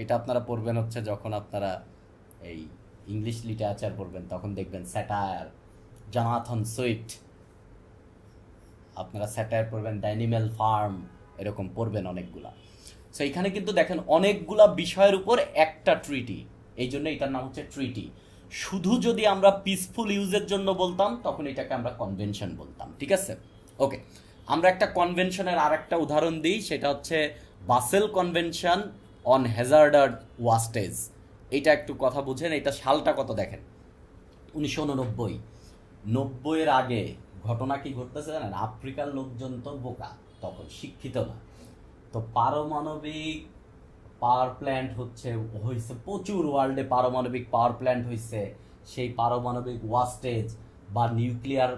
এটা আপনারা পড়বেন হচ্ছে যখন আপনারা এই ইংলিশ লিটারেচার পড়বেন, তখন দেখবেন স্যাটায়ার, জনাথন সুইট, আপনারা স্যাটায়ার পড়বেন, অ্যানিম্যাল ফার্ম, এরকম পড়বেন অনেকগুলা। সো এখানে কিন্তু দেখেন অনেকগুলা বিষয়ের উপর একটা ট্রিটি, এই জন্য এটার নাম হচ্ছে ট্রিটি। শুধু যদি আমরা পিসফুল ইউজের জন্য বলতাম তখন এটাকে আমরা কনভেনশন বলতাম, ঠিক আছে? ওকে, আমরা একটা কনভেনশনের আর একটা উদাহরণ দিই, সেটা হচ্ছে basil convention on hazardous wastage. এইটা একটু কথা বুঝেন, এটা সালটা কত দেখেন, 1990 এর আগে ঘটনা কি ঘটতেছে জানেন? আফ্রিকার লোকজন তো বোকা, তখন শিক্ষিত না, তো পারমাণবিক পাওয়ার প্ল্যান্ট হয়েছে প্রচুর, ওয়ার্ল্ডে পারমাণবিক পাওয়ার প্ল্যান্ট হয়েছে। সেই পারমাণবিক ওয়াস্টেজ বা নিউক্লিয়ার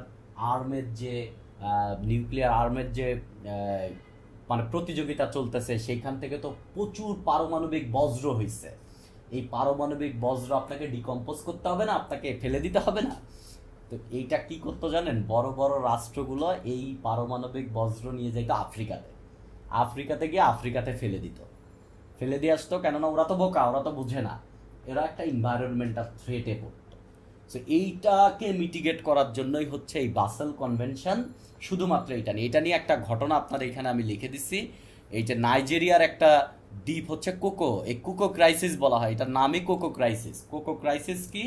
আর্মের যে মানে প্রতিযোগিতা চলতেছে, সেইখান থেকে তো প্রচুর পারমাণবিক বজ্র হয়েছে। এই পারমাণবিক বজ্র আপনাকে ডিকম্পোজ করতে হবে না, আপনাকে ফেলে দিতে হবে না। তো এইটা কি করতে জানেন? বড় বড় রাষ্ট্রগুলো এই পারমাণবিক বজ্র নিয়ে যেত আফ্রিকাতে গিয়ে আফ্রিকাতে ফেলে দিয়ে আসতো, কেননা ওরা তো বোকা, ওরা তো বুঝে না, এরা একটা এনভায়রনমেন্টাল থ্রেটে পড়তো। সো এইটাকে মিটিগেট করার জন্যই হচ্ছে এই বাসেল কনভেনশন। শুধুমাত্র এটা নিয়ে একটা ঘটনা আপনার এখানে আমি লিখে দিচ্ছি। এই যে নাইজেরিয়ার একটা দ্বীপ হচ্ছে কোকো, এই কোকো ক্রাইসিস বলা হয়, এটার নামই কোকো ক্রাইসিস। কোকো ক্রাইসিস কি?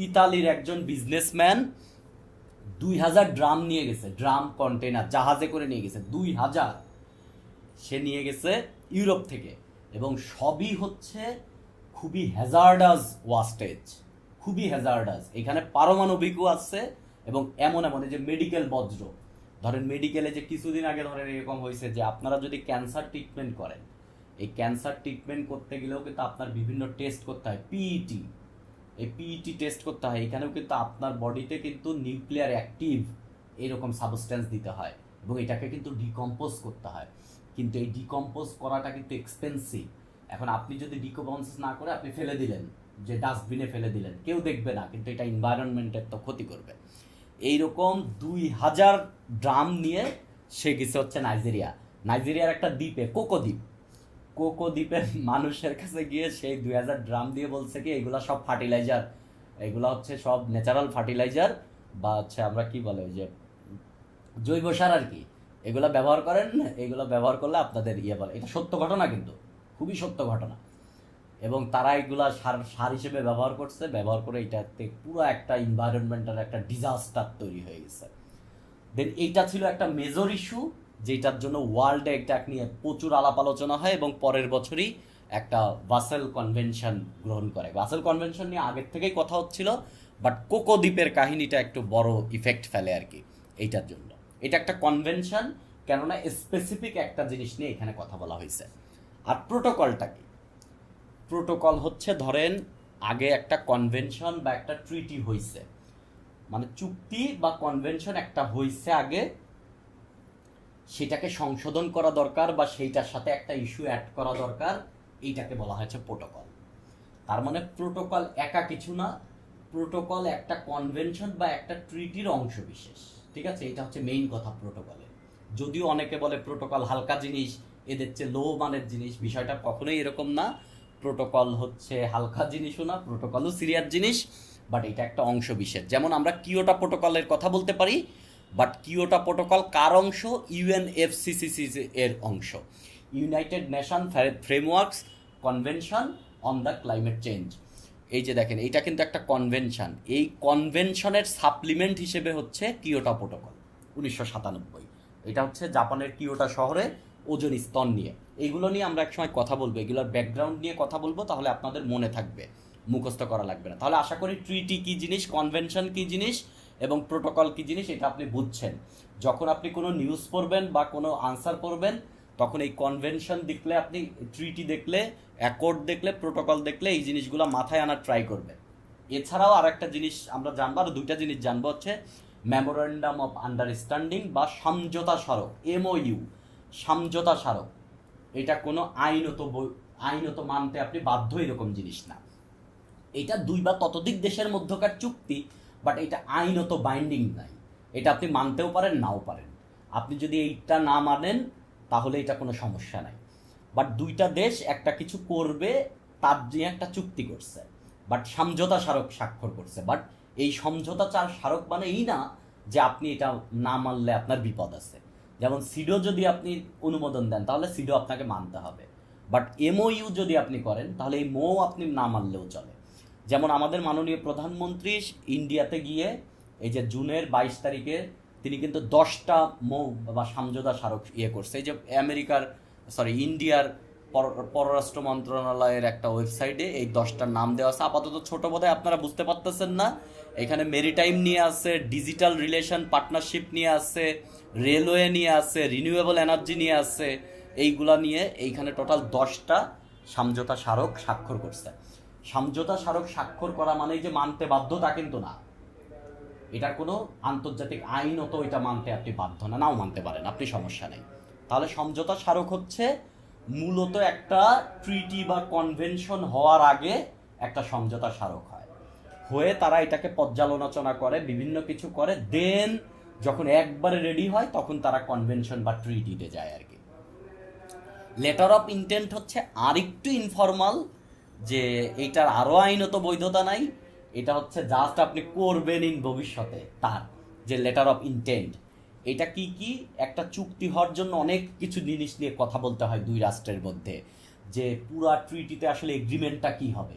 ইতালির একজন বিজনেসম্যান 2000 ড্রাম নিয়ে গেছে, ড্রাম কন্টেনার জাহাজে করে নিয়ে গেছে 2000, সে নিয়ে গেছে ইউরোপ থেকে। এবং সবই হচ্ছে খুবই হ্যাজার্ডাস ওয়াস্টেজ, খুবই হ্যাজার্ডাস। এখানে পারমাণবিকও আছে এবং এমন এমন এই যে মেডিকেল বজ্র, ধরেন মেডিকেলে যে কিছুদিন আগে ধরেন এরকম হয়েছে যে আপনারা যদি ক্যান্সার ট্রিটমেন্ট করেন, এই ক্যান্সার ট্রিটমেন্ট করতে গেলেও কিন্তু আপনার বিভিন্ন টেস্ট করতে হয়, পিইটি, এই পিইটি টেস্ট করতে হয়। এখানেও কিন্তু আপনার বডিতে কিন্তু নিউক্লিয়ার অ্যাক্টিভ এরকম সাবস্টেন্স দিতে হয় এবং এটাকে কিন্তু ডিকম্পোজ করতে হয়। কিন্তু এই ডিকম্পোজ করাটা কিন্তু এক্সপেন্সিভ। এখন আপনি যদি ডিকম্পোজ না করে আপনি ফেলে দিলেন, যে ডাস্টবিনে ফেলে দিলেন, কেউ দেখবে না, কিন্তু এটা এনভায়রনমেন্টের তো ক্ষতি করবে। এইরকম 2000 ড্রাম নিয়ে সে গেছে হচ্ছে নাইজেরিয়ার একটা দ্বীপে, কোকো দ্বীপের মানুষের কাছে গিয়ে সেই 2000 ড্রাম দিয়ে বলছে কি এগুলা সব ফার্টিলাইজার, এগুলা হচ্ছে সব ন্যাচারাল ফার্টিলাইজার, বা হচ্ছে আমরা কি বলে ওই যে জৈব সার আর কি, এগুলা ব্যবহার করেন, এগুলো ব্যবহার করলে আপনাদের বলে। এটা সত্য ঘটনা, কিন্তু খুবই সত্য ঘটনা। এবং তারা এগুলা সার হিসেবে ব্যবহার করছে, ব্যবহার করে এটাতে পুরো একটা এনভায়রনমেন্টাল একটা ডিজাস্টার তৈরি হয়ে গেছে। দেন এইটা ছিল একটা মেজর ইস্যু, যেটার জন্য ওয়ার্ল্ডে এটা নিয়ে প্রচুর আলাপ আলোচনা হয় এবং পরের বছরই একটা বাসেল কনভেনশন গ্রহণ করে। বাসেল কনভেনশন নিয়ে আগের থেকেই কথা হচ্ছিল, বাট কোকো দ্বীপের কাহিনীটা একটু বড় ইফেক্ট ফেলে আর কি এইটার জন্য। এটা একটা কনভেনশন, কেননা স্পেসিফিক একটা জিনিস নিয়ে এখানে কথা বলা হয়েছে। আর প্রোটোকলটা কি? প্রোটোকল হচ্ছে ধরেন আগে একটা কনভেনশন বা একটা ট্রিটি হয়েছে, মানে চুক্তি বা কনভেনশন একটা হয়েছে আগে, সেটাকে সংশোধন করা দরকার বা সেইটার সাথে একটা ইস্যু অ্যাড করা দরকার, এইটাকে বলা হয়েছে প্রোটোকল। তার মানে প্রোটোকল একা কিছু না, প্রোটোকল একটা কনভেনশন বা একটা ট্রিটির অংশ বিশেষ। ঠিক আছে, এটা হচ্ছে মেইন কথা প্রোটোকলে। যদিও অনেকে বলে প্রোটোকল হালকা জিনিস, এদের চেয়ে লো মানের জিনিস, বিষয়টা কখনোই এরকম না। প্রোটোকল হচ্ছে হালকা জিনিসও না, প্রোটোকলও সিরিয়াস জিনিস, বাট এটা একটা অংশ বিশেষ। যেমন আমরা কিয়োটো প্রোটোকলের কথা বলতে পারি, বাট কিয়োটো প্রোটোকল কার অংশ? ইউএনএফসিসিসি এর অংশ, United nation frameworks convention on the climate change. এই যে দেখেন, এইটা কিন্তু একটা কনভেনশন, এই কনভেনশনের সাপ্লিমেন্ট হিসেবে হচ্ছে কিয়োটো প্রোটোকল 1997। এটা হচ্ছে জাপানের কিয়োটো শহরে ওজোন স্তর নিয়ে। এইগুলো নিয়ে আমরা একসময় কথা বলবো, এগুলোর ব্যাকগ্রাউন্ড নিয়ে কথা বলবো, তাহলে আপনাদের মনে থাকবে, মুখস্থ করা লাগবে না। তাহলে আশা করি ট্রিটি কী জিনিস, কনভেনশন কী জিনিস এবং প্রোটোকল কী জিনিস এটা আপনি বুঝছেন। যখন আপনি কোনো নিউজ পড়বেন বা কোনো আনসার পড়বেন, তখন এই কনভেনশন দেখলে, আপনি ট্রিটি দেখলে, অ্যাকর্ড দেখলে, প্রোটোকল দেখলে এই জিনিসগুলো মাথায় আনার ট্রাই করবেন। এছাড়াও আর একটা জিনিস আমরা জানবো, আর দুইটা জিনিস জানবো, হচ্ছে মেমোরেন্ডাম অফ আন্ডারস্ট্যান্ডিং বা সমঝোতা স্মারক, এমওইউ, সমঝোতা স্মারক। এটা কোনো আইনত মানতে আপনি বাধ্য এরকম জিনিস না। এটা দুই বা ততোধিক দেশের মধ্যকার চুক্তি, বাট এটা আইনত বাইন্ডিং নাই। এটা আপনি মানতেও পারেন, নাও পারেন। আপনি যদি এইটা না মানেন তাহলে এটা কোনো সমস্যা নাই। বাট দুইটা দেশ একটা কিছু করবে তার নিয়ে একটা চুক্তি করছে, বাট সমঝোতা স্মারক স্বাক্ষর করছে। বাট এই সমঝোতা স্মারক মানে এই না যে আপনি এটা না মানলে আপনার বিপদ আছে। যেমন সিডো যদি আপনি অনুমোদন দেন তাহলে সিডো আপনাকে মানতে হবে, বাট এমওইউ যদি আপনি করেন তাহলে এই মো আপনি না মানলেও চলে। যেমন আমাদের মাননীয় প্রধানমন্ত্রী ইন্ডিয়াতে গিয়ে এই যে জুনের 22 তারিখে তিনি কিন্তু 10টা মৌ বা সমঝোতা স্মারক করছে। এই যে ইন্ডিয়ার পররাষ্ট্র মন্ত্রণালয়ের একটা ওয়েবসাইটে এই 10টার নাম দেওয়া আছে। আপাতত ছোট বোধহয় আপনারা বুঝতে পারতেছেন না, এখানে মেরিটাইম নিয়ে আছে, ডিজিটাল রিলেশন পার্টনারশিপ নিয়ে আছে, রেলওয়ে নিয়ে আছে, রিনিউয়েবল এনার্জি নিয়ে আছে, এইগুলা নিয়ে এইখানে টোটাল 10টা সমঝোতা স্মারক স্বাক্ষর করছে। সমঝোতা স্মারক স্বাক্ষর করা মানেই যে মানতে বাধ্য তা কিন্তু না, এটার কোনো আন্তর্জাতিক আইনত এটা মানতে আপনি বাধ্য না, নাও মানতে পারেন আপনি, সমস্যা নেই। তাহলে সমঝোতা স্মারক হচ্ছে মূলত একটা ট্রিটি বা কনভেনশন হওয়ার আগে একটা সমঝোতা স্মারক হয়ে তারা এটাকে পর্যালোচনা করে, বিভিন্ন কিছু করে, দেন যখন একবারে রেডি হয় তখন তারা কনভেনশন বা ট্রিটিতে যায় আর কি। লেটার অফ ইন্টেন্ট হচ্ছে আর একটু ইনফর্মাল, যে এইটার আরও আইনত বৈধতা নাই, এটা হচ্ছে জাস্ট আপনি করবেন ইন ভবিষ্যতে, তার যে লেটার অফ ইন্টেন্ট। এটা কি কি একটা চুক্তি হওয়ার জন্য অনেক কিছু জিনিস নিয়ে কথা বলতে হয় দুই রাষ্ট্রের মধ্যে, যে পুরা ট্রিটিতে আসলে এগ্রিমেন্টটা কি হবে।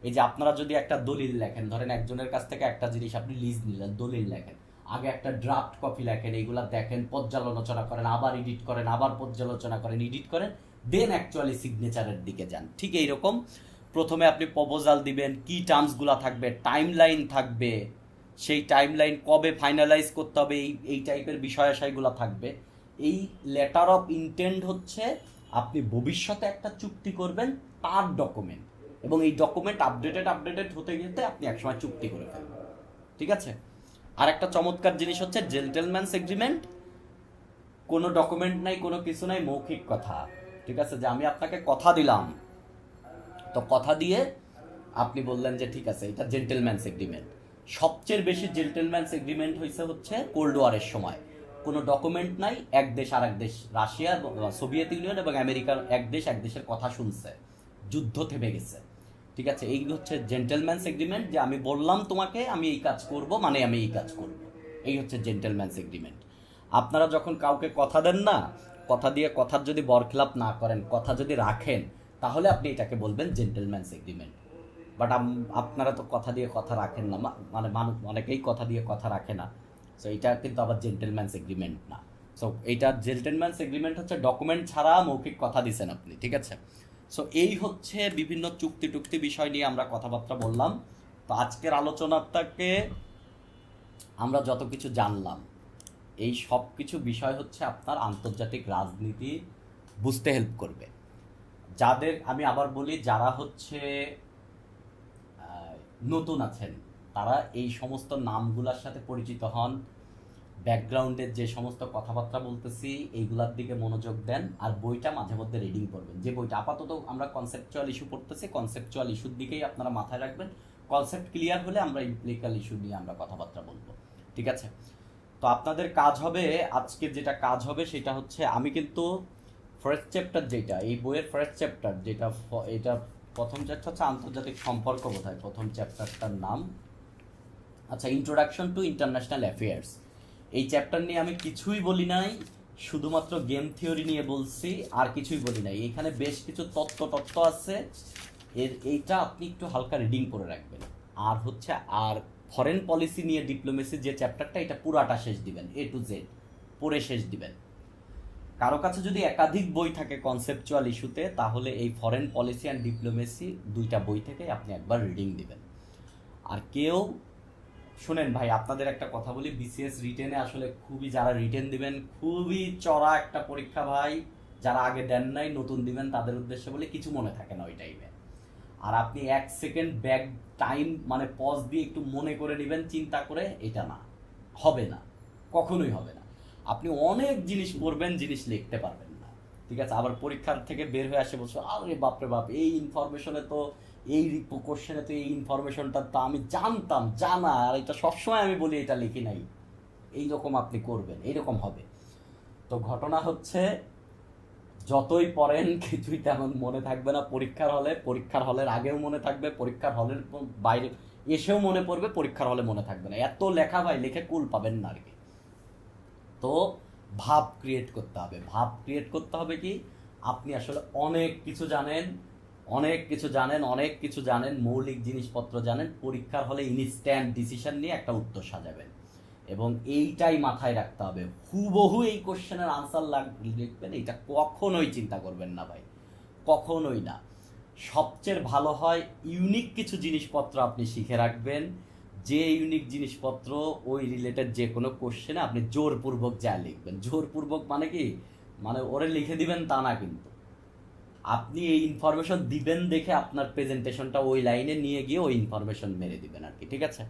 এই যে আপনারা যদি একটা দলিল লেখেন, ধরেন একজনের কাছ থেকে একটা জিনিস আপনি লিজ নিলেন, দলিল লেখেন, আগে একটা ড্রাফট কপি লেখেন, এইগুলা দেখেন, পর্যালোচনা করেন, আবার এডিট করেন, আবার পর্যালোচনা করেন, এডিট করেন, দেন অ্যাকচুয়ালি সিগনেচারের দিকে যান। ঠিক এইরকম প্রথমে আপনি প্রপোজাল দিবেন, কি টার্মসগুলো থাকবে, টাইম লাইন থাকবে, সেই টাইম লাইন কবে ফাইনালাইজ করতে হবে, এই টাইপের বিষয় আশয়গুলো থাকবে। এই লেটার অফ ইন্টেন্ট হচ্ছে আপনি ভবিষ্যতে একটা চুক্তি করবেন তার ডকুমেন্ট, এবং এই ডকুমেন্ট আপডেটেড হতে গেলে আপনি একসময় চুক্তি করে ফেলবেন। ঠিক আছে। আর একটা চমৎকার জিনিস হচ্ছে জেন্টেলম্যানস এগ্রিমেন্ট। কোনো ডকুমেন্ট নাই, কোনো কিছু নাই, মৌখিক কথা। ঠিক আছে, যে আমি আপনাকে কথা দিলাম, তো কথা দিয়ে আপনি বললেন যে ঠিক আছে, এটা জেন্টেলম্যানস এগ্রিমেন্ট। সবচেয়ে বেশি জেন্টেলম্যানস এগ্রিমেন্ট হচ্ছে কোল্ড ওয়ারের সময়। কোনো ডকুমেন্ট নাই, এক দেশ আর এক দেশ, রাশিয়া, সোভিয়েত ইউনিয়ন এবং আমেরিকার এক দেশের কথা শুনছে, যুদ্ধ থেমে গেছে। ঠিক আছে, এই হচ্ছে জেন্টেলম্যানস এগ্রিমেন্ট, যে আমি বললাম তোমাকে আমি এই কাজ করব, মানে আমি এই কাজ করব। এই হচ্ছে জেন্টেলম্যানস এগ্রিমেন্ট। আপনারা যখন কাউকে কথা দেন না, কথা দিয়ে কথার যদি বরখেলাপ না করেন, কথা যদি রাখেন, তাহলে আপনি এটাকে বলবেন জেন্টেলম্যানস এগ্রিমেন্ট। বাট আপনারা তো কথা দিয়ে কথা রাখেন না, মানে মানুষ অনেকেই কথা দিয়ে কথা রাখে না। সো এটা কিন্তু আবার জেন্টেলম্যানস এগ্রিমেন্ট না। সো এইটা জেন্টেলম্যানস এগ্রিমেন্ট হচ্ছে ডকুমেন্ট ছাড়া মৌখিক কথা দিছেন আপনি। ঠিক আছে। সো এই হচ্ছে বিভিন্ন চুক্তি বিষয় নিয়ে আমরা কথাবার্তা বললাম। তো আজকের আলোচনাটাকে আমরা যত কিছু জানলাম, এই সব কিছু বিষয় হচ্ছে আপনার আন্তর্জাতিক রাজনীতি বুঝতে হেল্প করবে। যাদের, আমি আবার বলি, যারা হচ্ছে নতুন আছেন, তারা এই সমস্ত নামগুলোর সাথে পরিচিত হন, ব্যাকগ্রাউন্ডের যে সমস্ত কথাবার্তা বলতেছি এইগুলার দিকে মনোযোগ দেন, আর বইটা মাঝে মধ্যে রিডিং করবেন। যে বইটা আপাতত আমরা কনসেপচুয়াল ইস্যু পড়তেছি, কনসেপচুয়াল ইস্যুর দিকেই আপনারা মাথায় রাখবেন। কনসেপ্ট ক্লিয়ার হলে আমরা ইমপ্লিক্যাল ইস্যু নিয়ে আমরা কথাবার্তা বলবো। ঠিক আছে। তো আপনাদের কাজ হবে, আজকে যেটা কাজ হবে সেটা হচ্ছে, আমি কিন্তু ফার্স্ট চ্যাপ্টার যেটা, এই বইয়ের ফার্স্ট চ্যাপ্টার যেটা, এটা প্রথম চ্যাপ্টার হচ্ছে আন্তর্জাতিক সম্পর্ক, বোধহয় প্রথম চ্যাপ্টারটার নাম। আচ্ছা, ইন্ট্রোডাকশন টু ইন্টারন্যাশনাল অ্যাফেয়ার্স। এই চ্যাপ্টার নিয়ে আমি কিছুই বলি নাই, শুধুমাত্র গেম থিওরি নিয়ে বলছি, আর কিছুই বলি নাই। এখানে বেশ কিছু তত্ত্ব আছে, এইটা আপনি একটু হালকা রিডিং করে রাখবেন। আর হচ্ছে, আর ফরেন পলিসি নিয়ে ডিপ্লোমেসি যে চ্যাপ্টারটা, এটা পুরাটা শেষ দিবেন, A to Z পড়ে শেষ দিবেন। কারো কাছে যদি একাধিক বই থাকে কনসেপচুয়াল ইস্যুতে, তাহলে এই ফরেন পলিসি অ্যান্ড ডিপ্লোমেসি দুইটা বই থেকে আপনি একবার রিডিং দিবেন। আর কেউ শুনেন ভাই, আপনাদের একটা কথা বলি, বিসিএস রিটেনে আসলে খুবই, যারা রিটেন দিবেন খুবই চড়া একটা পরীক্ষা ভাই। যারা আগে দেন নাই, নতুন দিবেন, তাদের উদ্দেশ্যে বলে কিছু মনে থাকে না ওই টাইমে। আর আপনি 1 সেকেন্ড ব্যাক টাইম, মানে পজ দিয়ে একটু মনে করে নেবেন চিন্তা করে, এটা না, হবে না, কখনোই হবে না। আপনি অনেক জিনিস পড়বেন, জিনিস লিখতে পারবেন না। ঠিক আছে। আবার পরীক্ষার থেকে বের হয়ে আসে বলছো, আরে বাপরে বাপ, এই ইনফরমেশনে তো, এই কোশ্চেনে তো এই ইনফরমেশনটা তো আমি জানতাম, জানা, আর এটা সবসময় আমি বলি এটা লিখি নাই। এইরকম আপনি করবেন, এইরকম হবে। তো ঘটনা হচ্ছে, যতই পড়েন কিছুই তেমন মনে থাকবে না পরীক্ষার হলের আগেও মনে থাকবে, পরীক্ষার হলের বাইরে এসেও মনে পড়বে, পরীক্ষার হলে মনে থাকবে না। এত লেখা ভাই, লিখে কুল পাবেন না আর কি। তো ভাব ক্রিয়েট করতে হবে। ভাব ক্রিয়েট করতে হবে কি, আপনি আসলে অনেক কিছু জানেন, মৌলিক জিনিসপত্র জানেন, পরীক্ষার হলে ইনস্ট্যান্ট ডিসিশন নিয়ে একটা উত্তর সাজাবেন। এবং এইটাই মাথায় রাখতে হবে, হুবহু এই কোশ্চেনের আনসার লিখবেন, এইটা কখনোই চিন্তা করবেন না ভাই, কখনোই না। সবচেয়ে ভালো হয় ইউনিক কিছু জিনিসপত্র আপনি শিখে রাখবেন, যে ইউনিক জিনিসপত্র ওই রিলেটেড যে কোনো কোশ্চেনে আপনি জোরপূর্বক যা লিখবেন। জোরপূর্বক মানে কি, মানে ওরে লিখে দিবেন তা না, কিন্তু আপনি এই ইনফরমেশন দিবেন দেখে আপনার প্রেজেন্টেশনটা ওই লাইনে নিয়ে গিয়ে ওই ইনফরমেশন মেরে দিবেন আর কি। ঠিক আছে।